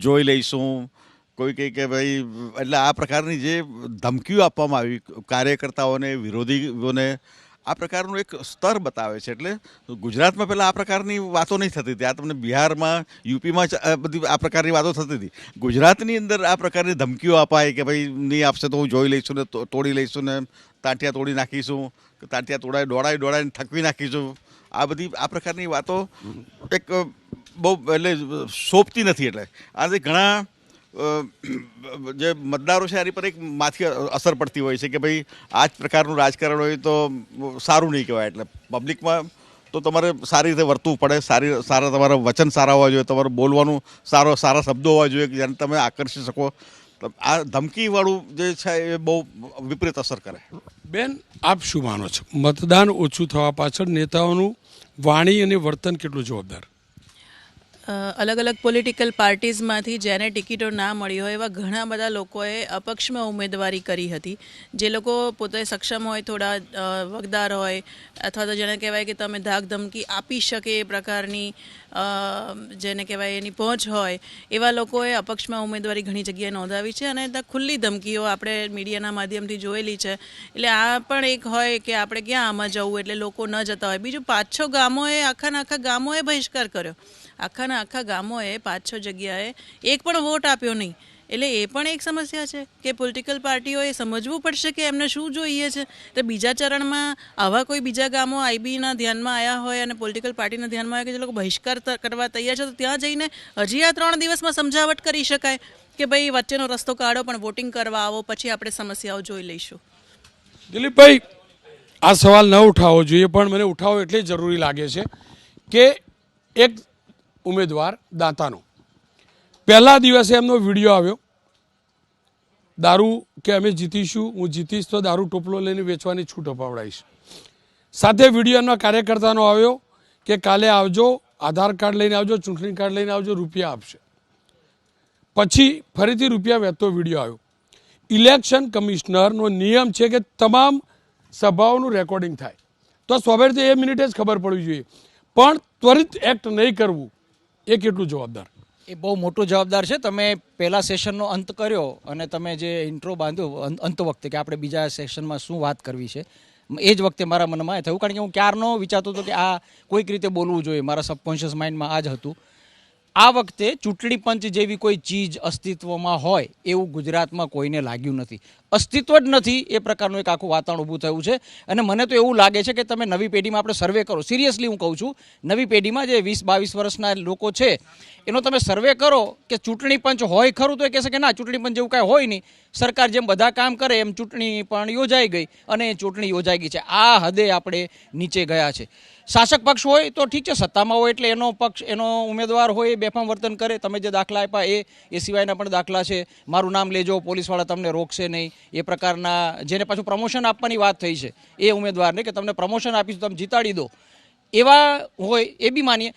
જોઈ લઈશું, કોઈ કહે કે ભાઈ, એટલે આ પ્રકારની જે ધમકીઓ આપવામાં આવી કાર્યકર્તાઓને, વિરોધીઓને, આ પ્રકારનું એક સ્તર બતાવે છે. એટલે ગુજરાતમાં પહેલાં આ પ્રકારની વાતો નહીં થતી હતી. આ તમને બિહારમાં, યુપીમાં બધી આ પ્રકારની વાતો થતી હતી. ગુજરાતની અંદર આ પ્રકારની ધમકીઓ અપાય કે ભાઈ નહીં આપશે તો હું જોઈ લઈશું ને તોડી લઈશું ને તાંટિયા તોડી નાખીશું, તાંટિયા દોડાઈને થકવી નાખીશું. આ બધી આ પ્રકારની વાતો એક બહુ એટલે શોભતી નથી. એટલે આથી ઘણા જે મતદારો છે એની પર એક માથી અસર પડતી હોય છે કે ભાઈ આ જ પ્રકારનું રાજકારણ હોય તો સારું નહીં કહેવાય. એટલે પબ્લિકમાં તો તમારે સારી રીતે વર્તવું પડે, સારા તમારા વચન સારા હોવા જોઈએ, તમારું બોલવાનું સારા શબ્દો હોવા જોઈએ કે જેને તમે આકર્ષી શકો. આ ધમકીવાળું જે છે એ બહુ વિપરીત અસર કરે. બેન, આપ શું માનો છો? મતદાન ઓછું થવા પાછળ નેતાઓનું વાણી અને વર્તન કેટલું જવાબદાર? અલગ અલગ પોલિટિકલ પાર્ટીઝમાંથી જેને ટિકિટો ના મળી હોય એવા ઘણા બધા લોકોએ અપક્ષમાં ઉમેદવારી કરી હતી. જે લોકો પોતે સક્ષમ હોય, થોડા વગદાર હોય, અથવા તો જેને કહેવાય કે તમે ધાક ધમકી આપી શકે એ પ્રકારની જેને કહેવાય એની પહોંચ હોય, એવા લોકોએ અપક્ષમાં ઉમેદવારી ઘણી જગ્યાએ નોંધાવી છે. અને ત્યાં ખુલ્લી ધમકીઓ આપણે મીડિયાના માધ્યમથી જોયેલી છે. એટલે આ પણ એક હોય કે આપણે ક્યાં આમાં જવું એટલે લોકો ન જતા હોય. બીજું 5-6 ગામોએ આખા ગામોએ બહિષ્કાર કર્યો. આખા ગામોએ 5-6 જગ્યાએ એક પણ વોટ આપ્યો નહીં. એટલે એ પણ એક સમસ્યા છે કે પોલિટિકલ પાર્ટીઓએ સમજવું પડશે કે એમને શું જોઈએ છે. તો બીજા ચરણમાં આવા કોઈ બીજા ગામો આઈબીના ધ્યાનમાં આવ્યા હોય અને પોલિટિકલ પાર્ટીના ધ્યાનમાં આવ્યા કે જે લોકો બહિષ્કાર કરવા તૈયાર છે, તો ત્યાં જઈને હજી આ 3 દિવસમાં સમજાવટ કરી શકાય કે ભાઈ વચ્ચેનો રસ્તો કાઢો પણ વોટિંગ કરવા આવો, પછી આપણે સમસ્યાઓ જોઈ લઈશું. દિલીપભાઈ, આ સવાલ ન ઉઠાવવો જોઈએ પણ મને ઉઠાવવો એટલે જરૂરી લાગે છે કે એક ઉમેદવાર દાંતાનો પહેલા દિવસે એમનો વિડીયો આવ્યો, દારૂ કે અમે જીતીશું, હું જીતીશ તો દારૂ ટોપલો લઈને વેચવાની છૂટ અપાવડાવીશ. સાથે વિડીયો એમના કાર્યકર્તાનો આવ્યો કે કાલે આવજો, આધાર કાર્ડ લઈને આવજો, ચૂંટણી કાર્ડ લઈને આવજો, રૂપિયા આપશે. પછી ફરીથી રૂપિયા વેચતો વિડીયો આવ્યો. ઇલેક્શન કમિશનરનો નિયમ છે કે તમામ સભાઓનું રેકોર્ડિંગ થાય, તો સ્વાભાવિક એ મિનિટે જ ખબર પડવી જોઈએ. પણ ત્વરિત એક્ટ નહીં કરવું એ કેટલું જવાબદાર? એ બહુ મોટું જવાબદાર છે. તમે પહેલા સેશનનો અંત કર્યો અને તમે જે ઇન્ટ્રો બાંધ્યો અંત વખતે કે આપણે બીજા સેશનમાં શું વાત કરવી છે, એ જ વખતે મારા મનમાં એ થયું. કારણ કે હું ક્યારનો વિચારતો હતો કે આ કોઈક રીતે બોલવું જોઈએ. મારા સબકોન્શિયસ માઇન્ડમાં આ જ હતું. આ વખતે ચૂંટણી પંચ જેવી કોઈ ચીજ અસ્તિત્વમાં હોય એવું ગુજરાતમાં કોઈને લાગ્યું નથી. અસ્તિત્વ જ નથી એ પ્રકારનું એક આખું વાતાવરણ ઊભું થયું છે. અને મને તો એવું લાગે છે કે તમે નવી પેઢીમાં આપણે સર્વે કરો, સિરિયસલી હું કહું છું, નવી પેઢીમાં જે 20-22 વર્ષના લોકો છે એનો તમે સર્વે કરો કે ચૂંટણી પંચ હોય ખરું, તો એ કહેશે કે ના, ચૂંટણી પંચ જેવું કાંઈ હોય નહીં, સરકાર જેમ બધા કામ કરે એમ ચૂંટણી પણ યોજાઈ ગઈ અને ચૂંટણી યોજાઈ ગઈ છે. આ હદે આપણે નીચે ગયા છે. શાસક પક્ષ હોય તો ઠીક છે, સત્તામાં હોય એટલે એનો પક્ષ, એનો ઉમેદવાર હોય એ બેફામ વર્તન કરે. તમે જે દાખલા આપ્યા એ સિવાયના પણ દાખલા છે. મારું નામ લેજો, પોલીસવાળા તમને રોકશે નહીં, એ પ્રકારના, જેને પાછું પ્રમોશન આપવાની વાત થઈ છે એ ઉમેદવારને કે તમને પ્રમોશન આપીશું, તમે જીતાડી દો, એવા હોય એ બી માનીએ.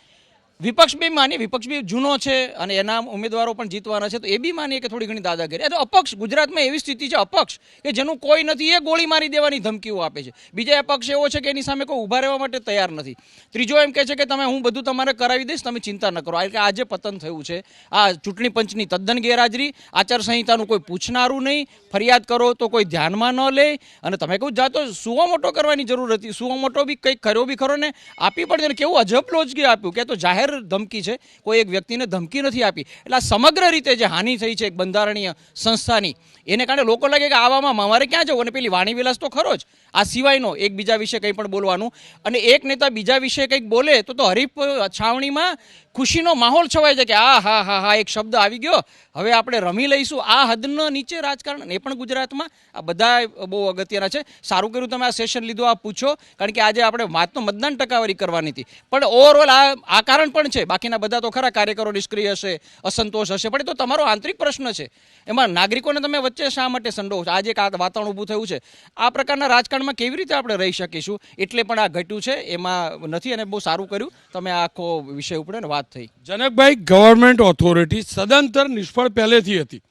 વિપક્ષ બી માનીએ, વિપક્ષ બી જૂનો છે અને એના ઉમેદવારો પણ જીતવાના છે, તો એ બી માનીએ કે થોડી ઘણી દાદાગીરી. તો અપક્ષ, ગુજરાતમાં એવી સ્થિતિ છે અપક્ષ કે જેનું કોઈ નથી, એ ગોળી મારી દેવાની ધમકીઓ આપે છે. બીજા પક્ષ એવો છે કે એની સામે કોઈ ઊભા રહેવા માટે તૈયાર નથી. ત્રીજો એમ કહે છે કે તમે, હું બધું તમારે કરાવી દઈશ, તમે ચિંતા ન કરો. એટલે આજે પતન થયું છે. આ ચૂંટણી પંચની તદ્દન ગેરહાજરી, આચારસંહિતાનું કોઈ પૂછનારું નહીં, ફરિયાદ કરો તો કોઈ ધ્યાનમાં ન લે, અને તમે કહું જાતો સુવો મોટો કરવાની જરૂર હતી. સુવો મોટો બી કંઈક ખરો બી ખરો ને આપી પણ દે. કેવું અજબ લોજગી આપ્યું કે તો જાહેર ધમકી છે, કોઈ એક વ્યક્તિને ધમકી નથી આપી. એટલે આ સમગ્ર રીતે જે હાનિ થઈ છે એક બંધારણીય સંસ્થાની, એને કારણે લોકો લાગે કે આવામાં મારે ક્યાં જવું. અને પેલી વાણી વિલાસ તો ખરો જ, આ સિવાયનો એકબીજા વિશે કંઈ પણ બોલવાનું. અને એક નેતા બીજા વિશે કંઈક બોલે તો હરીફ છાવણીમાં ખુશીનો માહોલ છવાય છે કે આ હા હા હા એક શબ્દ આવી ગયો, હવે આપણે રમી લઈશું. આ હદનો નીચે રાજકારણ, એ પણ ગુજરાતમાં. આ બધા બહુ અગત્યના છે. સારું કર્યું તમે આ સેશન લીધો, આ પૂછો, કારણ કે આજે આપણે વાતનો મતદાન ટકાવારી કરવાની હતી, પણ ઓવરઓલ આ કારણ પણ છે. બાકીના બધા તો ખરા કાર્યકરો નિષ્ક્રિય હશે, અસંતોષ હશે, પણ એ તો તમારો આંતરિક પ્રશ્ન છે. એમાં નાગરિકોને તમે વચ્ચે શા માટે સંડોવો છો? આજે એક વાતાવરણ ઊભું થયું છે. આ પ્રકારના રાજકારણમાં કેવી રીતે આપણે રહી શકીશું? એટલે પણ આ ઘટ્યું છે, એમાં નથી. અને બહુ સારું કર્યું તમે આ આખો વિષય ઉપર વાત થઈ. જનકભાઈ, ગવર્મેન્ટ ઓથોરિટી સદંતર નિષ્ફળ પહેલેથી હતી.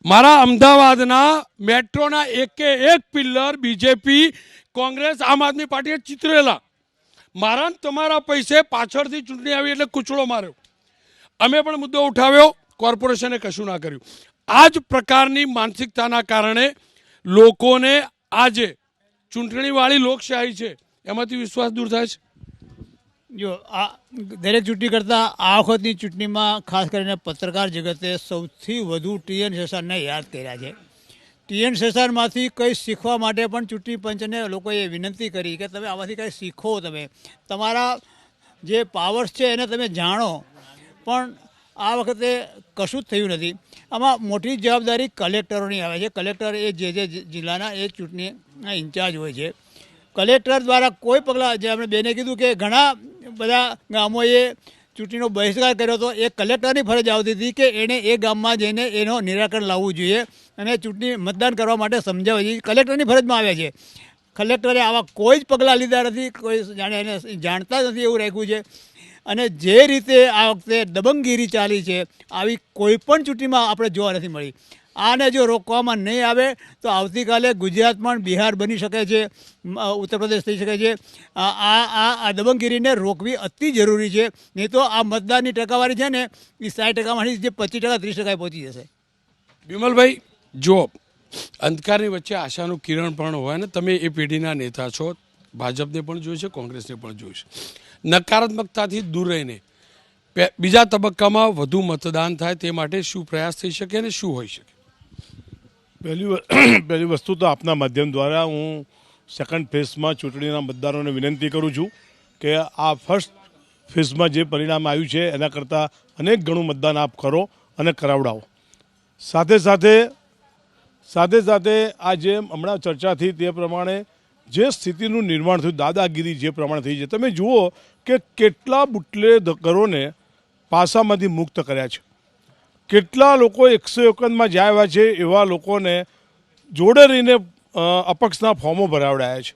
મારા અમદાવાદના મેટ્રોના એકે એક પિલ્લર બીજેપી, કોંગ્રેસ, આમ આદમી પાર્ટીએ ચિતરેલા. મારા તમારા પૈસે પાછળથી ચૂંટણી આવી એટલે કૂચડો માર્યો. અમે પણ મુદ્દો ઉઠાવ્યો, કોર્પોરેશને કશું ના કર્યું. આ જ પ્રકારની માનસિકતાના કારણે લોકોને આજે ચૂંટણીવાળી લોકશાહી છે એમાંથી વિશ્વાસ દૂર થાય છે. જો આ દરેક ચૂંટણી કરતાં આ વખતની ચૂંટણીમાં ખાસ કરીને પત્રકાર જગતે સૌથી વધુ ટીએન શેષાનને યાદ કર્યા છે. ટીએન શેષાનમાંથી કંઈ શીખવા માટે પણ ચૂંટણી પંચને લોકોએ વિનંતી કરી કે તમે આમાંથી કંઈ શીખો, તમે તમારા જે પાવર્સ છે એને તમે જાણો. પણ આ વખતે કશું જ થયું નથી. આમાં મોટી જવાબદારી કલેક્ટરોની આવે છે. કલેક્ટર એ જે જિલ્લાના એ ચૂંટણીના ઇન્ચાર્જ હોય છે. કલેક્ટર દ્વારા કોઈ પગલાં, જે આપણે બેને કીધું કે ઘણા બધા ગામોએ ચૂંટણીનો બહિષ્કાર કર્યો હતો, એ કલેક્ટરની ફરજ આવતી હતી કે એણે એ ગામમાં જઈને એનો નિરાકરણ લાવવું જોઈએ અને ચૂંટણી મતદાન કરવા માટે સમજાવવું જોઈએ. કલેક્ટરની ફરજમાં આવે છે. કલેક્ટરે આવા કોઈ જ પગલાં લીધા નથી, કોઈ એને જાણતા નથી એવું રાખ્યું છે. અને જે રીતે આ વખતે દબંગગીરી ચાલી છે, આવી કોઈ પણ ચૂંટણીમાં આપણે જોવા નથી મળી. આને જો રોકવામાં નહીં આવે તો આવતીકાલે ગુજરાત પણ બિહાર બની શકે છે, ઉત્તર પ્રદેશ થઈ શકે છે. આ દબંગગીરીને રોકવી અતિ જરૂરી છે. નહીં તો આ મતદાનની ટકાવારી છે ને એ 60%માંથી જે 25%, 30% પહોંચી જશે. બિમલભાઈ, જો અંધકારની વચ્ચે આશાનું કિરણ પણ હોય ને, તમે એ પેઢીના નેતા છો, ભાજપને પણ જોયું છે, કોંગ્રેસને પણ જોયું છે. નકારાત્મકતાથી દૂર રહીને બીજા તબક્કામાં વધુ મતદાન થાય તે માટે શું પ્રયાસ થઈ શકે અને શું હોઈ શકે? પહેલી વસ્તુ તો આપના માધ્યમ દ્વારા હું સેકન્ડ ફેઝમાં ચૂંટણીના મતદારોને વિનંતી કરું છું કે આ ફર્સ્ટ ફેઝમાં જે પરિણામ આવ્યું છે એના કરતાં અનેક ગણું મતદાન આપ કરો અને કરાવડાવો. સાથે સાથે આ જે હમણાં ચર્ચા થઈ તે પ્રમાણે જે સ્થિતિનું નિર્માણ થયું, દાદાગીરી જે પ્રમાણે થઈ છે, તમે જુઓ કે કેટલા બુટલેગરોને પાસામાંથી મુક્ત કર્યા છે. કેટલા લોકો 151માં જે આવ્યા છે એવા લોકોને જોડે રહીને અપક્ષના ફોર્મો ભરાવડાયા છે.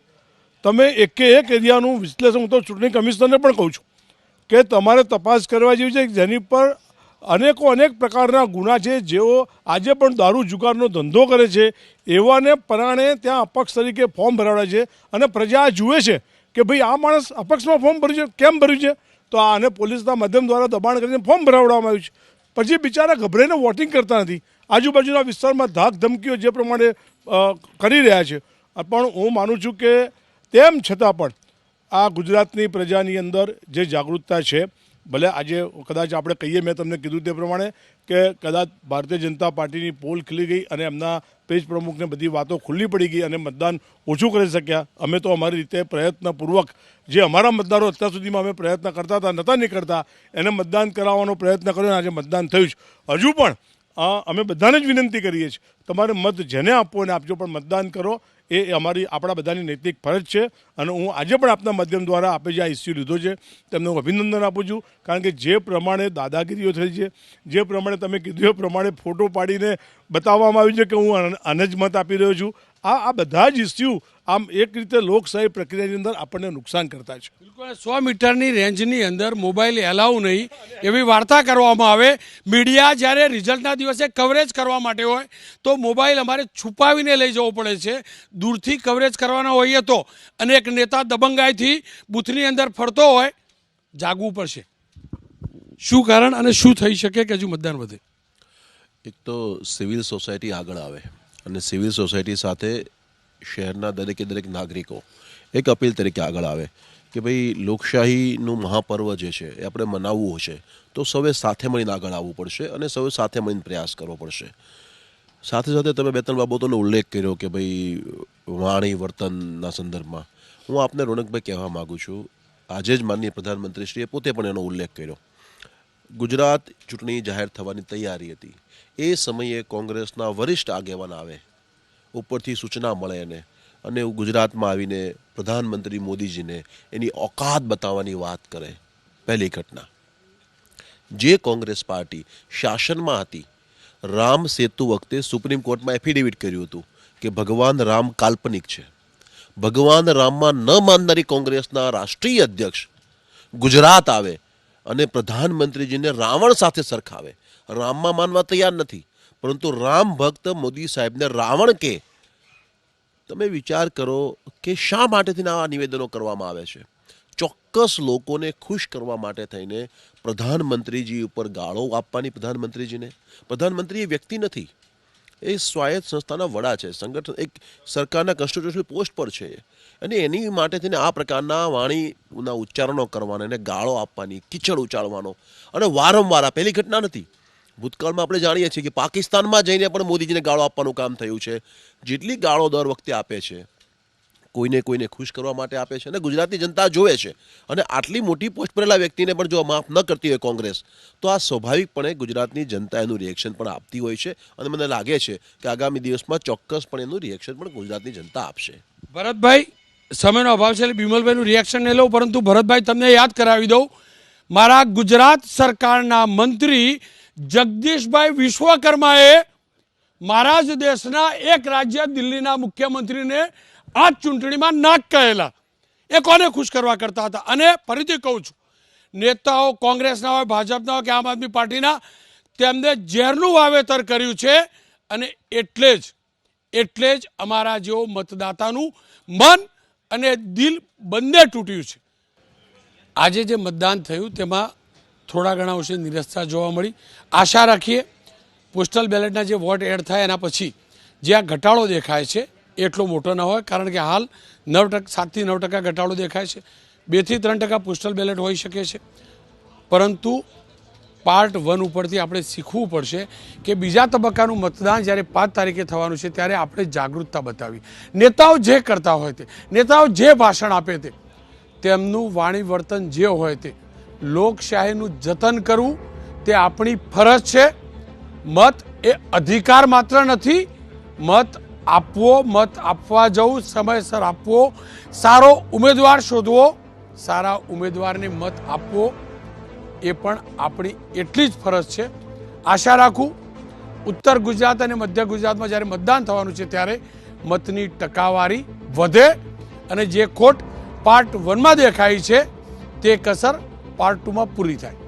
તમે એકે એક એરિયાનું વિશ્લેષણ, હું તો ચૂંટણી કમિશનરને પણ કહું છું કે તમારે તપાસ કરવા જેવી છે, જેની પર અનેક પ્રકારના ગુના છે. જેઓ આજે પણ દારૂ જુગારનો ધંધો કરે છે એવાને પરાણે ત્યાં અપક્ષ તરીકે ફોર્મ ભરાવડાય છે. અને પ્રજા જુએ છે કે ભાઈ આ માણસ અપક્ષમાં ફોર્મ ભર્યું છે, કેમ ભર્યું છે? તો આને પોલીસના માધ્યમ દ્વારા દબાણ કરીને ફોર્મ ભરાવડાવવામાં આવ્યું છે. પછી બિચારા ગભરાઈને વોટિંગ કરતા નથી. આજુબાજુના વિસ્તારમાં ધાક ધમકીઓ જે પ્રમાણે કરી રહ્યા છે. પણ હું માનું છું કે તેમ છતાં પણ આ ગુજરાતની પ્રજાની અંદર જે જાગૃતતા છે ભલે આજે કદાચ આપણે કહીએ, મેં તમને કીધું તે પ્રમાણે કે કદાચ ભારતીય જનતા પાર્ટીની પોલ ખીલી ગઈ અને એમના પેજ પ્રમુખને બધી વાતો ખુલ્લી પડી ગઈ અને મતદાન ઓછું કરી શક્યા. અમે તો અમારી રીતે પ્રયત્નપૂર્વક જે અમારા મતદારો અત્યાર સુધીમાં અમે પ્રયત્ન કરતા હતા, નહોતા નીકળતા, એને મતદાન કરાવવાનો પ્રયત્ન કર્યો અને આજે મતદાન થયું છે. હજુ પણ અમે બધાને જ વિનંતી કરીએ છીએ, તમારે મત જેને આપવો એને આપજો, પણ મતદાન કરો. એ આપણા બધાની નૈતિક ફરજ છે અને હું આજે પણ આપના માધ્યમ દ્વારા આપે જે આ ઇસ્યુ લીધો છે તેમને હું અભિનંદન આપું છું. કારણ કે જે પ્રમાણે દાદાગીરીઓ થઈ છે, જે પ્રમાણે તમે કીધું એ પ્રમાણે ફોટો પાડીને બતાવવામાં આવ્યું છે કે હું આને જ મત આપી રહ્યો છું, આ બધા જ ઇસ્યુ આમ એક રીતે લોકશાહી પ્રક્રિયાની અંદર આપણને નુકસાન કરતા છે. બિલકુલ 100 મીટરની રેન્જની અંદર મોબાઈલ એલાઉ નહીં એવી વાર્તા કરવામાં આવે. મીડિયા જ્યારે રિઝલ્ટના દિવસે કવરેજ કરવા માટે હોય તો મોબાઈલ અમારે છુપાવીને લઈ જવો પડે છે. દૂરથી કવરેજ કરવાના હોઈએ તો, અને એક નેતા દબંગાઈથી બૂથની અંદર ફરતો હોય, જાગવું પડશે. શું કારણ અને શું થઈ શકે કે હજુ મતદાન વધે? એક તો સિવિલ સોસાયટી આગળ આવે અને સિવિલ સોસાયટી સાથે શહેરના દરેક નાગરિકો એક અપીલ તરીકે આગળ આવે કે ભાઈ લોકશાહીનું મહાપર્વ જે છે એ આપણે મનાવવું હશે તો સૌએ સાથે મળીને આગળ આવવું પડશે અને સૌએ સાથે મળીને પ્રયાસ કરવો પડશે. સાથે સાથે તમે 2-3 બાબતોનો ઉલ્લેખ કર્યો કે ભાઈ વાણી વર્તનના સંદર્ભમાં હું આપને રોનકભાઈ કહેવા માગું છું, આજે જ માનનીય પ્રધાનમંત્રીશ્રીએ પોતે પણ એનો ઉલ્લેખ કર્યો. ગુજરાત ચૂંટણી જાહેર થવાની તૈયારી હતી, એ સમયે કોંગ્રેસના વરિષ્ઠ આગેવાન આવે, ઉપરથી સૂચના મળે એને અને ગુજરાતમાં આવીને પ્રધાનમંત્રી મોદીજીને એની ઓકાત બતાવવાની વાત કરે. પહેલી ઘટના. જે કોંગ્રેસ પાર્ટી શાસનમાં હતી, રામ સેતુ વખતે સુપ્રીમ કોર્ટમાં એફિડેવિટ કર્યું હતું કે ભગવાન રામ કાલ્પનિક છે. ભગવાન રામમાં ન માનનારી કોંગ્રેસના રાષ્ટ્રીય અધ્યક્ષ ગુજરાત આવે અને પ્રધાનમંત્રીજીને રાવણ સાથે સરખાવે. રામમાં માનવા તૈયાર નથી, પરંતુ રામ ભક્ત મોદી સાહેબને રાવણ કે. તમે વિચાર કરો કે શા માટેથી આ નિવેદનો કરવામાં આવે છે? ચોક્કસ લોકોને ખુશ કરવા માટે થઈને પ્રધાનમંત્રીજી ઉપર ગાળો આપવાની. પ્રધાનમંત્રી એ વ્યક્તિ નથી, એ સ્વાયત્ત સંસ્થાના વડા છે, સંગઠન એક સરકારના કોન્સ્ટિટ્યુશનલ પોસ્ટ પર છે અને એની માટે થઈને આ પ્રકારના વાણીના ઉચ્ચારણો કરવાના, એને ગાળો આપવાની, કીચડ ઉચાળવાનો અને વારંવાર. આ પહેલી ઘટના નથી. ભૂતકાળમાં આપણે જાણીએ છીએ કે પાકિસ્તાનમાં જઈને પણ મોદીજીને ગાળો આપવાનું કામ થયું છે. જેટલી ગાળો દર વખતે આપે છે, કોઈને ખુશ કરવા માટે આપે છે અને ગુજરાતની જનતા જોવે છે. અને આટલી મોટી પોસ્ટ પર રહેલા વ્યક્તિને પણ જો માફ ન કરતી હોય કોંગ્રેસ, તો આ સ્વાભાવિકપણે ગુજરાતની જનતા એનું રિએક્શન પણ આપતી હોય છે અને મને લાગે છે કે આગામી દિવસમાં ચોક્કસપણે એનું રિએક્શન પણ ગુજરાતની જનતા આપશે. ભરતભાઈ, સમયનો અભાવ છે એટલે બિમલભાઈનું રિએક્શન નહીં લઉં, પરંતુ ભરતભાઈ તમને યાદ કરાવી દઉં, મારા ગુજરાત સરકારના મંત્રી જગદીશભાઈ વિશ્વકર્માએ મારા જ દેશના એક રાજ્ય દિલ્હીના મુખ્યમંત્રીને આ ચૂંટણીમાં નાક કહેલા. એ કોને ખુશ કરવા કરતા હતા? અને ફરીથી કહું છું, નેતાઓ કોંગ્રેસના હોય, ભાજપના હોય કે આમ આદમી પાર્ટીના, તેમને ઝેરનું વાવેતર કર્યું છે અને એટલે જ અમારા જેવો મતદાતાનું મન અને દિલ બંને તૂટ્યું છે. આજે જે મતદાન થયું તેમાં થોડા ઘણા અંશે નિરસ્તા જોવા મળી. આશા રાખીએ પોસ્ટલ બેલેટના જે વોટ એડ થાય એના પછી જે આ ઘટાડો દેખાય છે એટલો મોટો ન હોય, કારણ કે હાલ 7 થી 9% ઘટાડો દેખાય છે. 2 થી 3% પોસ્ટલ બેલેટ હોઈ શકે છે. પરંતુ પાર્ટ 1 ઉપરથી આપણે શીખવું પડશે કે બીજા તબક્કાનું મતદાન જ્યારે 5 તારીખે થવાનું છે ત્યારે આપણે જાગૃતતા બતાવી. નેતાઓ જે કરતા હોય તે, નેતાઓ જે ભાષણ આપે તે, તેમનું વાણી વર્તન જે હોય તે, લોકશાહીનું જતન કરવું તે આપણી ફરજ છે. મત એ અધિકાર માત્ર નથી. મત આપવો, મત આપવા જવું, સમયસર આપવો, સારો ઉમેદવાર શોધવો, સારા ઉમેદવારને મત આપવો એ પણ આપણી એટલી જ ફરજ છે. આશા રાખું ઉત્તર ગુજરાત અને મધ્ય ગુજરાતમાં જ્યારે મતદાન થવાનું છે ત્યારે મતની ટકાવારી વધે અને જે ખોટ પાર્ટ 1માં દેખાઈ છે તે કસર પાર્ટ 2માં પૂરી થાય.